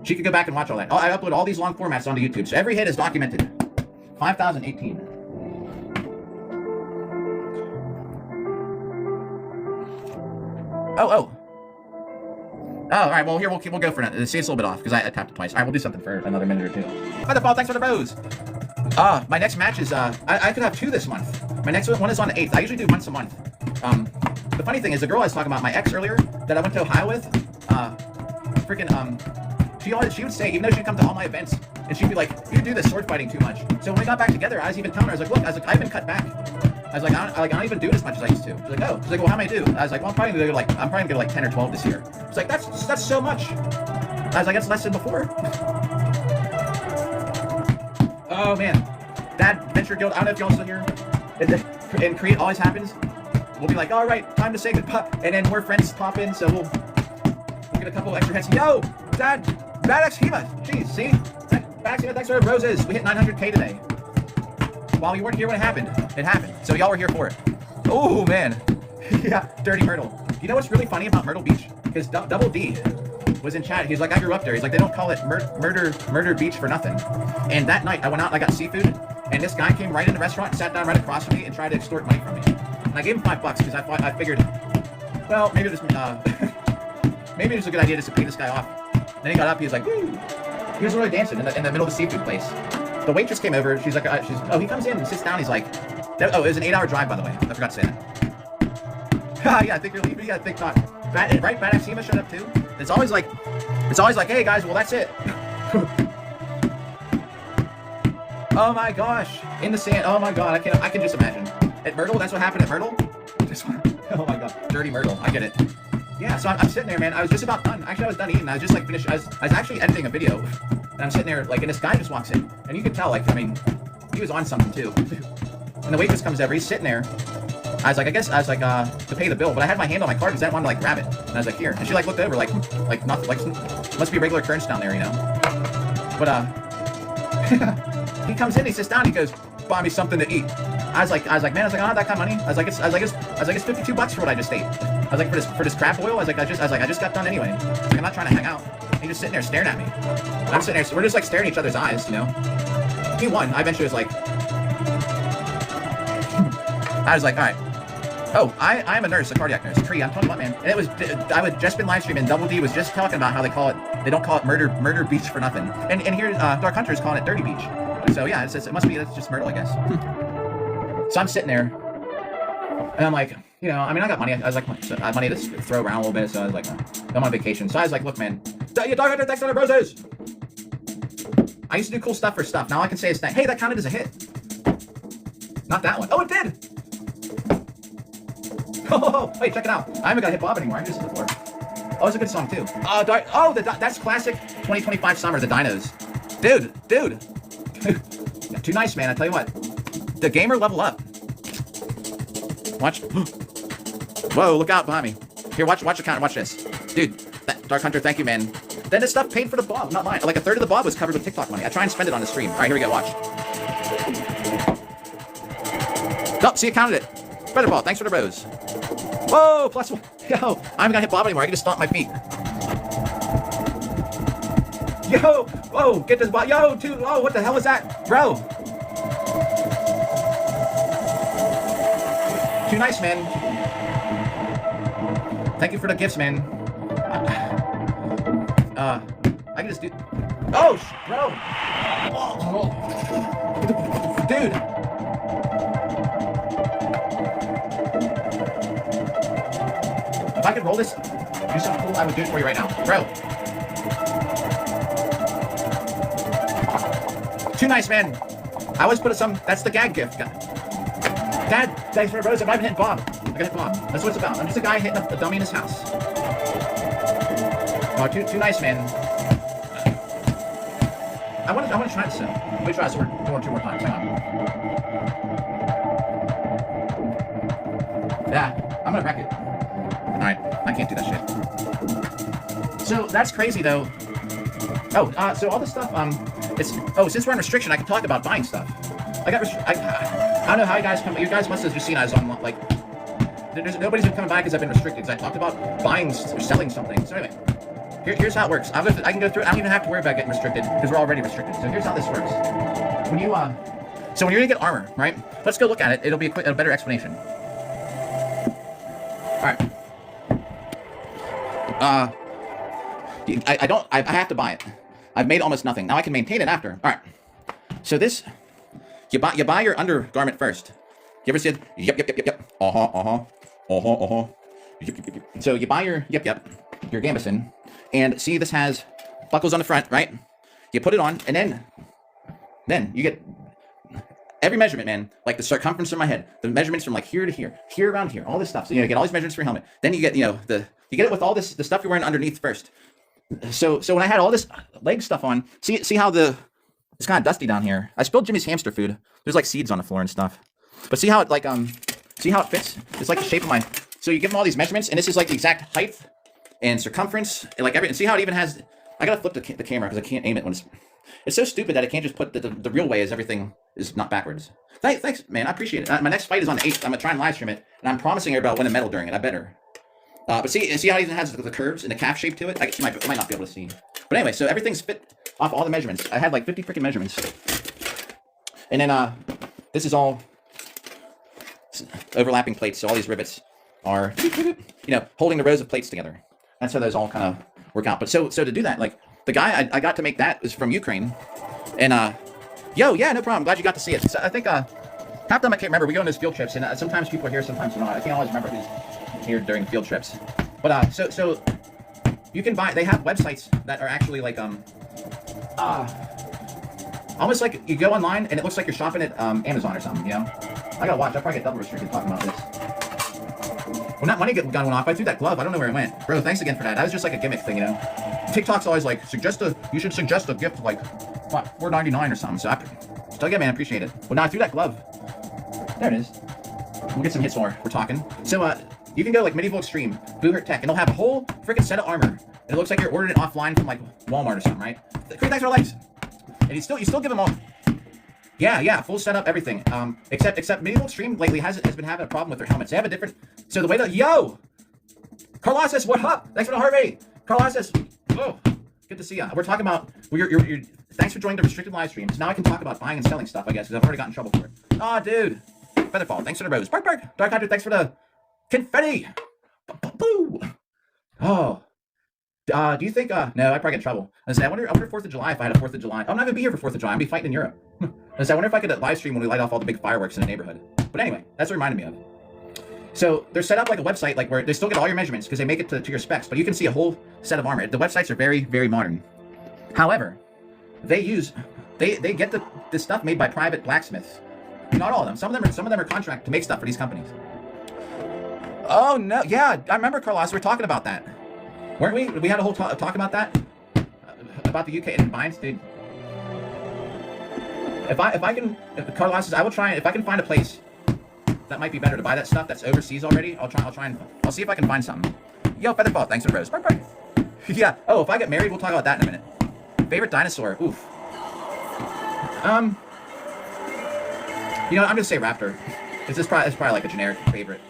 She could go back and watch all that. I upload all these long formats onto YouTube, so every hit is documented. 5,018. Oh, alright, well, here, we'll go for it. See, it's a little bit off, because I tapped it twice. Alright, we'll do something for another minute or two. Featherfall, thanks for the rose! My next match is, I could have 2 this month. My next one is on the 8th. I usually do once a month. The funny thing is, the girl I was talking about, my ex earlier, that I went to Ohio with, she would say, even though she'd come to all my events, and she'd be like, you do this sword fighting too much. So when we got back together, I was even telling her, I was like, I've been cut back. I was like, I don't even do it as much as I used to. She's like, oh. She's like, well, how many do? I was like, well, I'm probably gonna go like 10 or 12 this year. She's like, that's so much. I was like, that's less than before. Oh man, that Venture Guild. I don't know if y'all still here. And Create always happens. We'll be like, all right, time to say goodbye, and then more friends pop in, so we'll get a couple extra hits. Yo, Bad Hema. Jeez, see, Bad Hema, thanks for the roses. We hit 900K today. While you weren't here when it happened. It happened. So y'all were here for it. Oh man, yeah, Dirty Myrtle. You know what's really funny about Myrtle Beach? Because Double D was in chat. He's like, I grew up there. He's like, they don't call it Murder Beach for nothing. And that night, I went out and I got seafood, and this guy came right in the restaurant and sat down right across from me and tried to extort money from me. And I gave him $5 because I figured, well, maybe this maybe it's a good idea just to pay this guy off. Then he got up. He was like, woo! He was really dancing in the middle of the seafood place. The waitress came over. She's like, he comes in and sits down. He's like, oh, it was an 8-hour drive, by the way. I forgot to say that. Yeah, I think you're leaving. Yeah, I think not. Right? Bad Hema showed up too. It's always like, hey guys, well that's it. Oh my gosh, in the sand. Oh my god, I can just imagine. At Myrtle, that's what happened at Myrtle. Oh my god, Dirty Myrtle. I get it. Yeah, so I'm sitting there, man. I was just about done. Actually, I was done eating. I was just like finished. I was actually editing a video, and I'm sitting there like, and this guy just walks in, and you could tell, like, I mean, he was on something too. And the waitress comes over. He's sitting there. I was like, to pay the bill, but I had my hand on my card because I didn't want to like grab it. And I was like, here. And she like looked over, like nothing, like must be a regular occurrence down there, you know. But he comes in, he sits down, he goes, buy me something to eat. I was like, man, I don't have that kind of money. I was like, it's $52 for what I just ate. I was like, for this crab oil. I just got done anyway. I was like, I'm not trying to hang out. And he's just sitting there staring at me. And I'm sitting there, so we're just like staring at each other's eyes, you know. He won. I eventually was like, I was like, all right. Oh, I'm a nurse, a cardiac nurse. Tree, I'm telling you what, man. And it was, I would just been live streaming. Double D was just talking about how they don't call it Murder Beach for nothing. And here, Dark Hunter is calling it Dirty Beach. So yeah, it must be, that's just Myrtle, I guess. So I'm sitting there, and I'm like, you know, I mean, I got money. I was like, I have money to throw around a little bit. So I was like, I'm on vacation. So I was like, look, man, Dark Hunter, thanks for the roses. I used to do cool stuff for stuff. Now all I can say is, hey, that counted as a hit. Not that one. Oh, it did. Oh, wait, check it out. I haven't got hit Bob anymore. I just did it before. Oh, it's a good song too. That's classic 2025 summer, the Dinos. Dude. Too nice, man. I tell you what. The gamer level up. Watch. Whoa, look out behind me. Here, watch the count. Watch this. Dude, Dark Hunter, thank you, man. Then this stuff paid for the Bob, not mine. Like a third of the Bob was covered with TikTok money. I try and spend it on the stream. All right, here we go. Watch. Oh, see, it counted it. Featherball, thanks for the rose. Whoa, +1. Yo, I haven't got hit Bob anymore. I can just stomp my feet. Yo, whoa, get this Bob. Yo, dude, oh, what the hell is that? Bro. Too nice, man. Thank you for the gifts, man. I can just do... Oh, bro. Dude. If I could roll this, do something cool, I would do it for you right now. Bro. Too nice, man. I always put some. That's the gag gift. Dad, thanks for the rose. I'm not even hitting Bob. I gotta hit Bob. That's what it's about. I'm just a guy hitting a dummy in his house. Oh, too nice, man. I want to try this. Let me try this. We're doing 2 more times. Hang on. Yeah, I'm gonna wreck it. All right, I can't do that shit. So that's crazy, though. Oh, so all this stuff. Since we're on restriction, I can talk about buying stuff. I don't know how you guys come. You guys must have just seen I was on like. Nobody's been coming by because I've been restricted. Because I talked about buying or selling something. So anyway. Here's how it works. I can go through it. I don't even have to worry about getting restricted because we're already restricted. So here's how this works. When you're gonna get armor, right? Let's go look at it. It'll be a better explanation. All right. I have to buy it. I've made almost nothing. Now I can maintain it after. All right. So this, you buy your undergarment first. You ever said yep. So you buy your your gambeson. And see, this has buckles on the front, right? You put it on, and then you get every measurement, man. Like the circumference of my head, the measurements from like here to here, here around here, all this stuff. So you get all these measurements for your helmet. Then you get, you get it with all the stuff you're wearing underneath first. So when I had all this leg stuff on, see how it's kind of dusty down here. I spilled Jimmy's hamster food. There's like seeds on the floor and stuff. But see how it see how it fits? It's like the shape of my. So you give them all these measurements, and this is like the exact height and circumference, and like everything. See how it even has. I gotta flip the camera because I can't aim it when it's so stupid that I can't just put the real way is everything is not backwards. Thanks, man. I appreciate it. My next fight is on the 8th. I'm gonna try and live stream it, and I'm promising everybody I'll win a medal during it. I better. But see how it even has the curves and the calf shape to it. I might not be able to see. But anyway, so everything's fit off all the measurements. I had like 50 freaking measurements, and then this is all overlapping plates. So all these rivets are holding the rows of plates together. That's how those all kind of work out. But so to do that, like the guy I got to make that is from Ukraine, and yeah, no problem. Glad you got to see it. So I think half the time I can't remember. We go on those field trips, and sometimes people are here, sometimes they're not. I can't always remember who's here during field trips. But so you can buy. They have websites that are actually like almost like you go online and it looks like you're shopping at Amazon or something. I gotta watch. I probably get double restricted talking about this. When that money gun went off, I threw that glove. I don't know where it went. Bro, thanks again for that. That was just like a gimmick thing, TikTok's always like, you should suggest a gift like, what, $4.99 or something. So still again, man, I appreciate it. Well, now I threw that glove. There it is. We'll get some hits more. We're talking. So, you can go like Medieval Extreme, Blue Hurt Tech, and they'll have a whole freaking set of armor. And it looks like you're ordering it offline from like Walmart or something, right? Thanks for the likes. And you still give them all. Yeah, full setup, everything. Except Medieval Extreme lately has been having a problem with their helmets. They have a different. So the way that Carlos, what up? Thanks for the heart rate, Carlos. Oh, good to see you. We're talking about. You're thanks for joining the restricted live streams. Now I can talk about buying and selling stuff, I guess, because I've already gotten in trouble for it. Aw, dude. Featherfall, thanks for the rose. Bark. Dark Hunter, thanks for the confetti. Boo. Oh. Do you think, no, I'd probably get in trouble. I wonder 4th of July if I had a 4th of July. I'm not gonna be here for 4th of July. I'm gonna be fighting in Europe. I wonder if I could live stream when we light off all the big fireworks in the neighborhood. But anyway, that's what it reminded me of. So they're set up like a website, like where they still get all your measurements because they make it to your specs, but you can see a whole set of armor. The websites are very, very modern. However, they get the stuff made by private blacksmiths. Not all of them. Some of them are contract to make stuff for these companies. Oh no, yeah, I remember, Carlos. We were talking about that, weren't we? We had a whole talk about that, about the UK and binds, dude. If Carlos says, I will try, if I can find a place that might be better to buy that stuff that's overseas already, I'll see if I can find something. Yo, Featherfall, thanks for the rose. Bark. Yeah. Oh, if I get married, we'll talk about that in a minute. Favorite dinosaur? Oof. I'm gonna say raptor. It's probably like a generic favorite.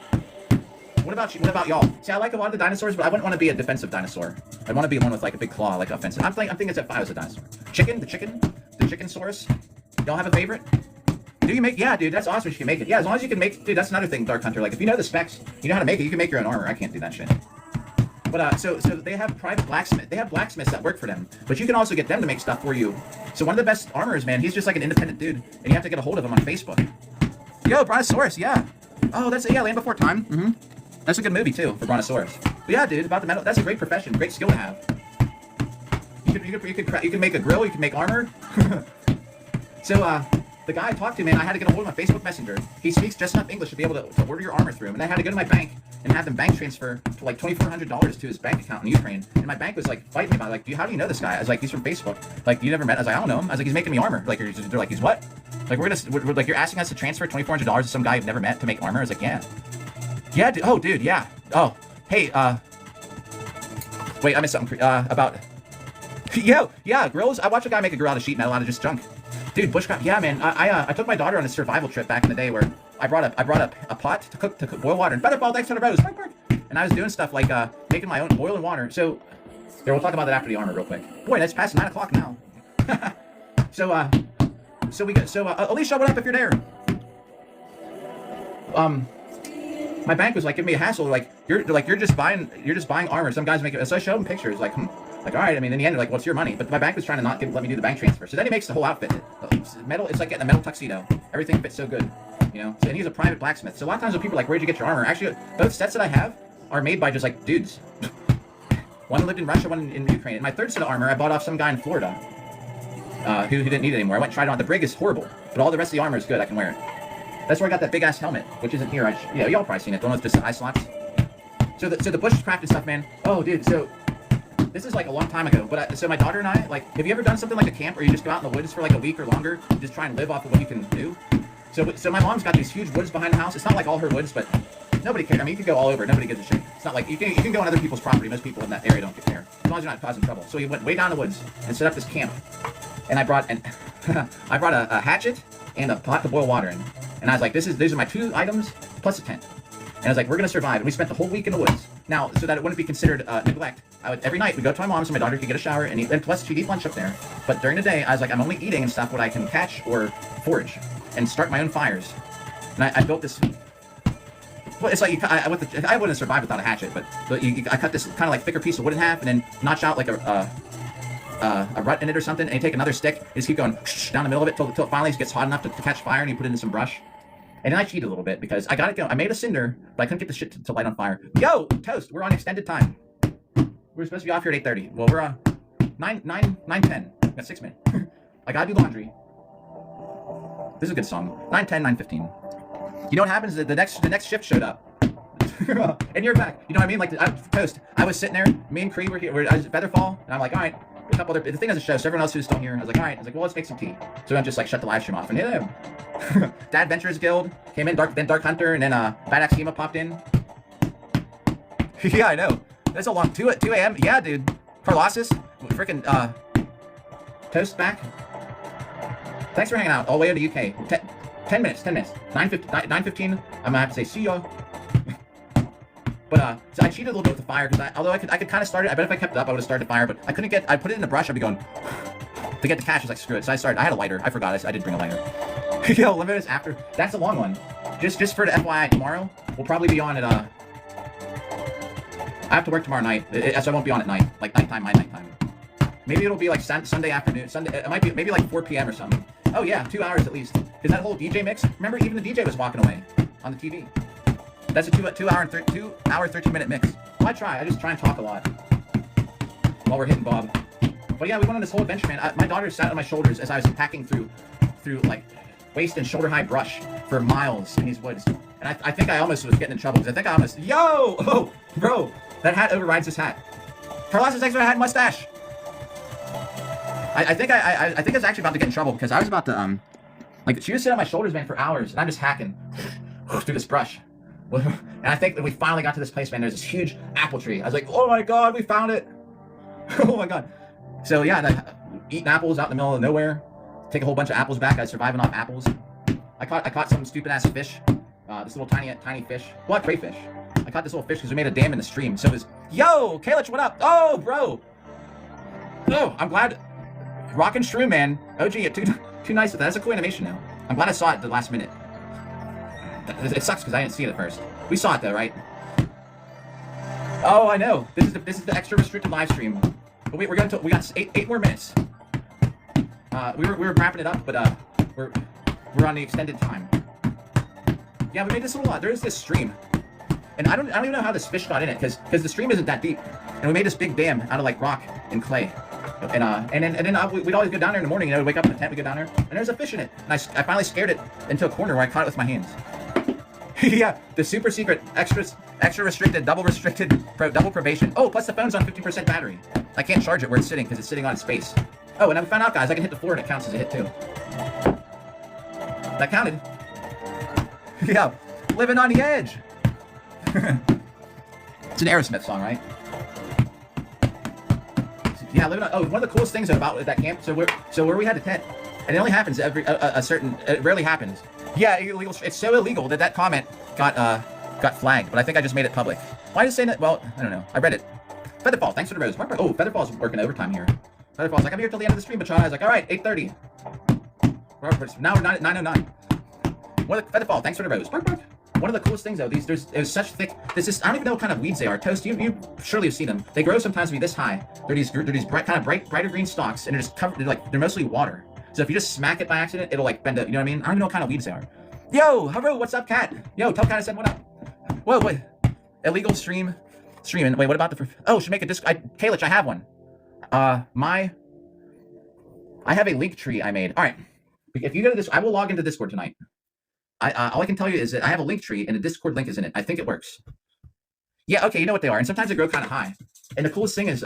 What about you? What about y'all? See, I like a lot of the dinosaurs, but I wouldn't want to be a defensive dinosaur. I'd want to be one with like a big claw, like offensive. I'm thinking it's if I was a dinosaur. The chickensaurus. Y'all have a favorite? Do you make? Yeah, dude, that's awesome. You can make it. Yeah, as long as you can make. Dude, that's another thing, Dark Hunter. Like, if you know the specs, you know how to make it. You can make your own armor. I can't do that shit. But so they have private blacksmith. They have blacksmiths that work for them. But you can also get them to make stuff for you. So one of the best armorers, man, he's just like an independent dude, and you have to get a hold of him on Facebook. Yo, Brontosaurus, yeah. Oh, that's Land Before Time. Mm-hmm. That's a good movie too for Brontosaurus. But yeah, dude, about the metal. That's a great profession, great skill to have. You can make a grill. You can make armor. So the guy I talked to, man, I had to get a hold of my Facebook Messenger. He speaks just enough English to be able to order your armor through him. And I had to go to my bank and have them bank transfer to like $2,400 to his bank account in Ukraine. And my bank was like fighting me about it. Like, how do you know this guy? I was like, he's from Facebook. Like, you never met? I was like, I don't know him. I was like, he's making me armor. Like, they're like, he's what? Like, we're like, you're asking us to transfer $2,400 to some guy you've never met to make armor? I was like, yeah. Yeah, oh, dude, yeah. Oh, hey, wait, I missed something, about, yo, yeah, grills. I watched a guy make a grill out of sheet metal out of just junk. Dude, bushcraft, yeah, man. I took my daughter on a survival trip back in the day where I brought a pot to cook boil water, and Featherfall, thanks for the rose, and I was doing stuff like making my own boiling water. So there, we'll talk about that after the armor real quick. Boy, that's past 9 o'clock now. So Alicia, what up if you're there? My bank was like giving me a hassle, like you're just buying armor. Some guys make it. So I showed him pictures, like like all right. I mean, in the end, like, what's your money? But my bank was trying to not let me do the bank transfer. So then he makes the whole outfit metal. It's like getting a metal tuxedo. Everything fits so good, you know. And he's a private blacksmith. So a lot of times when people are like, where'd you get your armor? Actually, both sets that I have are made by just like dudes. One lived in Russia, one in Ukraine. And my third set of armor I bought off some guy in Florida who didn't need it anymore. I went and tried it on. The brig is horrible, but all the rest of the armor is good. I can wear it. That's where I got that big ass helmet, which isn't here. Y'all probably seen it. Don't know, it's just eye slots. So the bushcraft and stuff, man. Oh, dude. So this is like a long time ago. But so my daughter and I, like, have you ever done something like a camp where you just go out in the woods for like a week or longer, and just try and live off of what you can do? So my mom's got these huge woods behind the house. It's not like all her woods, but nobody cares. I mean, you can go all over. Nobody gives a shit. It's not like you can go on other people's property. Most people in that area don't care, as long as you're not causing trouble. So we went way down the woods and set up this camp, and I brought a hatchet and a pot to boil water in. And I was like, these are my 2 items plus a tent. And I was like, we're going to survive. And we spent the whole week in the woods. Now, so that it wouldn't be considered neglect, every night we'd go to my mom's so my daughter could get a shower and eat, and plus she'd eat lunch up there. But during the day, I was like, I'm only eating and stuff what I can catch or forage and start my own fires. And I built this. Well, it's like I wouldn't have survived without a hatchet, but I cut this kind of like thicker piece of wood in half and then notch out like a rut in it or something, and you take another stick and just keep going down the middle of it till it finally gets hot enough to catch fire, and you put it in some brush. And then I cheated a little bit because I got it going. I made a cinder, but I couldn't get the shit to light on fire. Yo, Toast, we're on extended time. We're supposed to be off here at 8:30. Well, we're on 9:10. Got 6 minutes. I gotta do laundry. This is a good song. 9:10, 9:15. You know what happens? The next shift showed up. And you're back. You know what I mean? Like, Toast, I was sitting there, me and Cree were here, I was at Featherfall, and I'm like, all right. A couple other, the thing is a show, so everyone else who's still here, I was like, all right. I was like, well, let's make some tea. So I just like shut the live stream off, and Dad Ventures Guild came in, Dark Hunter, and then Badax Schema popped in. Yeah, I know. That's a long 2 a.m. Yeah, dude. Carlossus, freaking Toast back. Thanks for hanging out all the way to the UK. 10 minutes. 9:15. I'm gonna have to say see ya. But so I cheated a little bit with the fire because although I could kind of start it. I bet if I kept it up, I would have started the fire. But I couldn't get. I put it in the brush. I'd be going to get the catch. I was like, screw it. So I started. I had a lighter. I forgot. I did bring a lighter. Yo, limited after. That's a long one. Just for the FYI, tomorrow we'll probably be on at I have to work tomorrow night, so I won't be on at night, like nighttime, my nighttime. Maybe it'll be like Sunday afternoon. Sunday. It might be maybe like 4 p.m. or something. Oh yeah, 2 hours at least. Because that whole DJ mix. Remember, even the DJ was walking away on the TV. That's a 2 hour 13-minute mix. Well, I just try and talk a lot while we're hitting Bob. But yeah, we went on this whole adventure, man. My daughter sat on my shoulders as I was packing through like waist and shoulder high brush for miles in these woods. And I think I almost was getting in trouble because I think I almost, oh, bro, that hat overrides this hat. Carlos is next to a hat and mustache. I think I was actually about to get in trouble because I was about to like she was sitting on my shoulders, man, for hours, and I'm just hacking through this brush. And I think that we finally got to this place, man. There's this huge apple tree. I was like, oh my god, we found it. Oh my god. So yeah, eating apples out in the middle of nowhere. Take a whole bunch of apples back. I was surviving off apples. I caught some stupid ass fish. This little tiny fish. What crayfish? I caught this little fish because we made a dam in the stream. So it was, yo, Kalich, what up? Oh, bro. Oh, I'm glad. Rockin' Shroom, man. OG, too nice with that. That's a cool animation now. I'm glad I saw it at the last minute. It sucks because I didn't see it at first. We saw it though, right? Oh, I know. This is the extra restricted live stream. But we got eight more minutes. We were wrapping it up, but we're on the extended time. Yeah, we made this little lot. There is this stream, and I don't even know how this fish got in it because the stream isn't that deep, and we made this big dam out of like rock and clay. And then we'd always go down there in the morning. You know, we'd wake up in the tent, we'd go down there, and there's a fish in it. And I finally scared it into a corner where I caught it with my hands. Yeah, the super secret, extra restricted, double probation. Oh, plus the phone's on 50% battery. I can't charge it where it's sitting because it's sitting on space. Oh, and I found out, guys, I can hit the floor and it counts as a hit too. That counted. Yeah, living on the edge. It's an Aerosmith song, right? Yeah, living on. Oh, one of the coolest things about that camp. So where we had the tent, and it only happens every a certain. It rarely happens. Yeah, illegal. It's so illegal that comment got flagged. But I think I just made it public. Why did it say that? Well, I don't know. I read it. Featherfall, thanks for the rose. Oh, Featherfall's working overtime here. Featherfall's like, I'm here till the end of the stream, Machado. I was like, all right, 8:30. Now we're 9:09. Featherfall, thanks for the rose. One of the coolest things though, there's such thick. I don't even know what kind of weeds they are. Toast, you surely have seen them. They grow sometimes to be this high. They're these brighter green stalks, and they're just covered. They're mostly water. So if you just smack it by accident, it'll like bend up. You know what I mean? I don't even know what kind of weeds they are. Yo, hello, what's up, Cat? Yo, tell Cat I said what up. Whoa, wait. Illegal streaming. Wait, what about the? Oh, should make a disc. Kalich, I have one. I have a link tree I made. All right. If you go to this, I will log into Discord tonight. All I can tell you is that I have a link tree and the Discord link is in it. I think it works. Yeah, okay, you know what they are. And sometimes they grow kind of high. And the coolest thing is,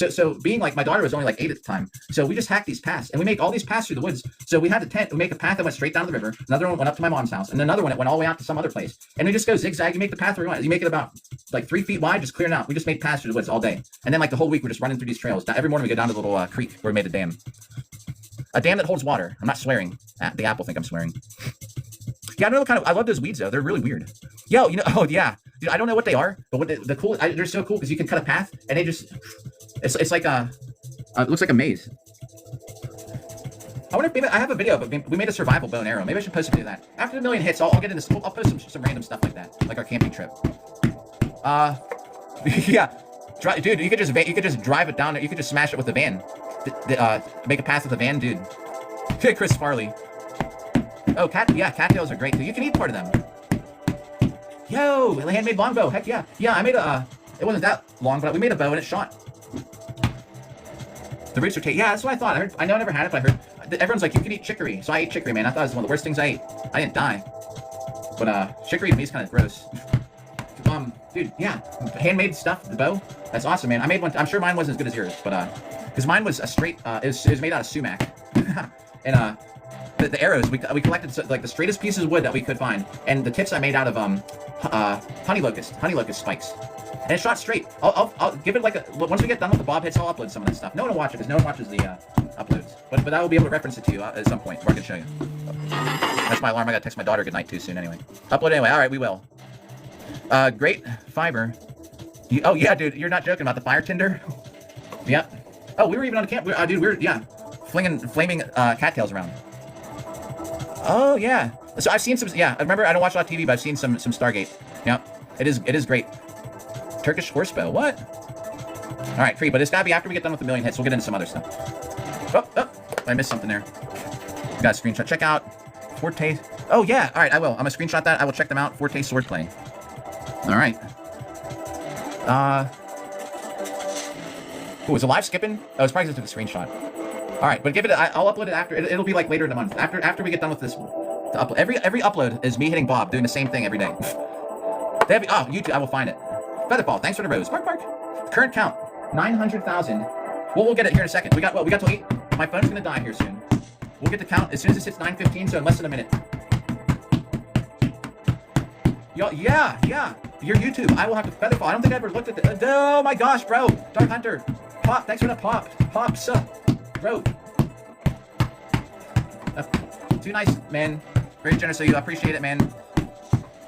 so being like, my daughter was only like 8 at the time. So we just hacked these paths and we make all these paths through the woods. So we had the tent, we make a path that went straight down the river. Another one went up to my mom's house. And another one, it went all the way out to some other place. And we just go zigzag. You make the path where you want. You make it about like 3 feet wide, just clearing out. We just made paths through the woods all day. And then like the whole week, we're just running through these trails. Every morning we go down to the little creek where we made a dam. A dam that holds water. I'm not swearing. The apple think I'm swearing. Yeah, I don't know I love those weeds though. They're really weird. Yo, oh yeah. Dude, I don't know what they are, but the cool, they're so cool because you can cut a path and they just, it's like it looks like a maze. I wonder if maybe I have a video, but we made a survival bow and arrow. Maybe I should post a video of that. After the 1,000,000 hits, I'll get into, I'll post some random stuff like that, like our camping trip. Yeah. Dude, you could just drive it down. You could just smash it with the van. Make a path with the van, dude. Chris Farley. Oh, cattails are great too. You can eat part of them. Yo, handmade longbow. Heck yeah. Yeah, I made it wasn't that long, but we made a bow and it shot. The roots are yeah, that's what I thought. I know I never had it, but I heard everyone's like, you can eat chicory. So I ate chicory, man. I thought it was one of the worst things I ate. I didn't die. But chicory to me is kind of gross. Dude, yeah. Handmade stuff, the bow. That's awesome, man. I made one. I'm sure mine wasn't as good as yours, but because mine was a straight it was made out of sumac. And the arrows we collected like the straightest pieces of wood that we could find, and the tips I made out of honey locust spikes, and it shot straight. I'll give it like once we get done with the bob hits, I'll upload some of that stuff. No one will watch it because no one watches the uploads, but I will be able to reference it to you at some point where I can show you. That's my alarm. I gotta text my daughter goodnight too soon anyway. Upload anyway. All right, we will. Great fiber. Oh yeah, dude, you're not joking about the fire tinder. Yep. Oh, we were even on a camp. Dude, we were flaming cattails around. Oh yeah. So I've seen some. Yeah, I remember. I don't watch a lot of TV, but I've seen some Stargate. Yeah, it is great. Turkish horsebow. What? All right, free. But it's gotta be after we get done with the 1,000,000 hits. We'll get into some other stuff. Oh, I missed something there. Got a screenshot. Check out Forte. Oh yeah. All right, I will. I'm gonna screenshot that. I will check them out. Forte swordplay. All right. Oh, is it live skipping? Oh, it's probably just took a screenshot. All right, but give it. I'll upload it after. It'll be like later in the month. After we get done with this. Every upload is me hitting Bob doing the same thing every day. YouTube. I will find it. Featherfall. Thanks for the rose. Bark. Current count 900,000. Well, we'll get it here in a second. We got till 8. My phone's gonna die here soon. We'll get the count as soon as it hits 9:15. So in less than a minute. Yo, yeah. Your YouTube. I will have to Featherfall. I don't think I ever looked at the. Oh my gosh, bro. Dark Hunter. Pop. Thanks for the pop. Pops. Bro. Too nice, man. Very generous of you. I appreciate it, man.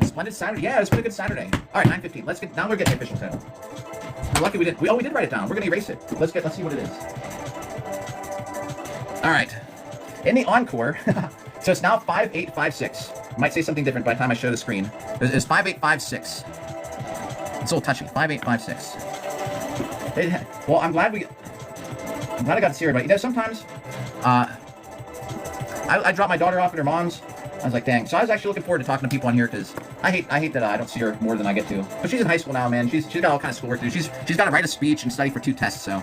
Splendid Saturday. Yeah, it's been a good Saturday. All right, 9:15. Now we're getting the official title. We're lucky we didn't. We did write it down. We're gonna erase it. Let's see what it is. All right. In the encore, so it's now 5856. Might say something different by the time I show the screen. It's 5856. It's a little touchy. 5856. Well, I'm glad I got to see her, but sometimes I dropped my daughter off at her mom's. I was like, dang. So I was actually looking forward to talking to people on here because I hate that I don't see her more than I get to. But she's in high school now, man. She's got all kinds of schoolwork to do. She's got to write a speech and study for 2 tests. So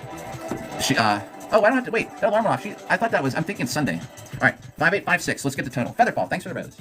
She, oh, I don't have to wait. That alarm went off. I thought that was, I'm thinking Sunday. All right, 5856. Let's get the total. Featherfall, thanks for the rose.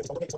Słuchajcie,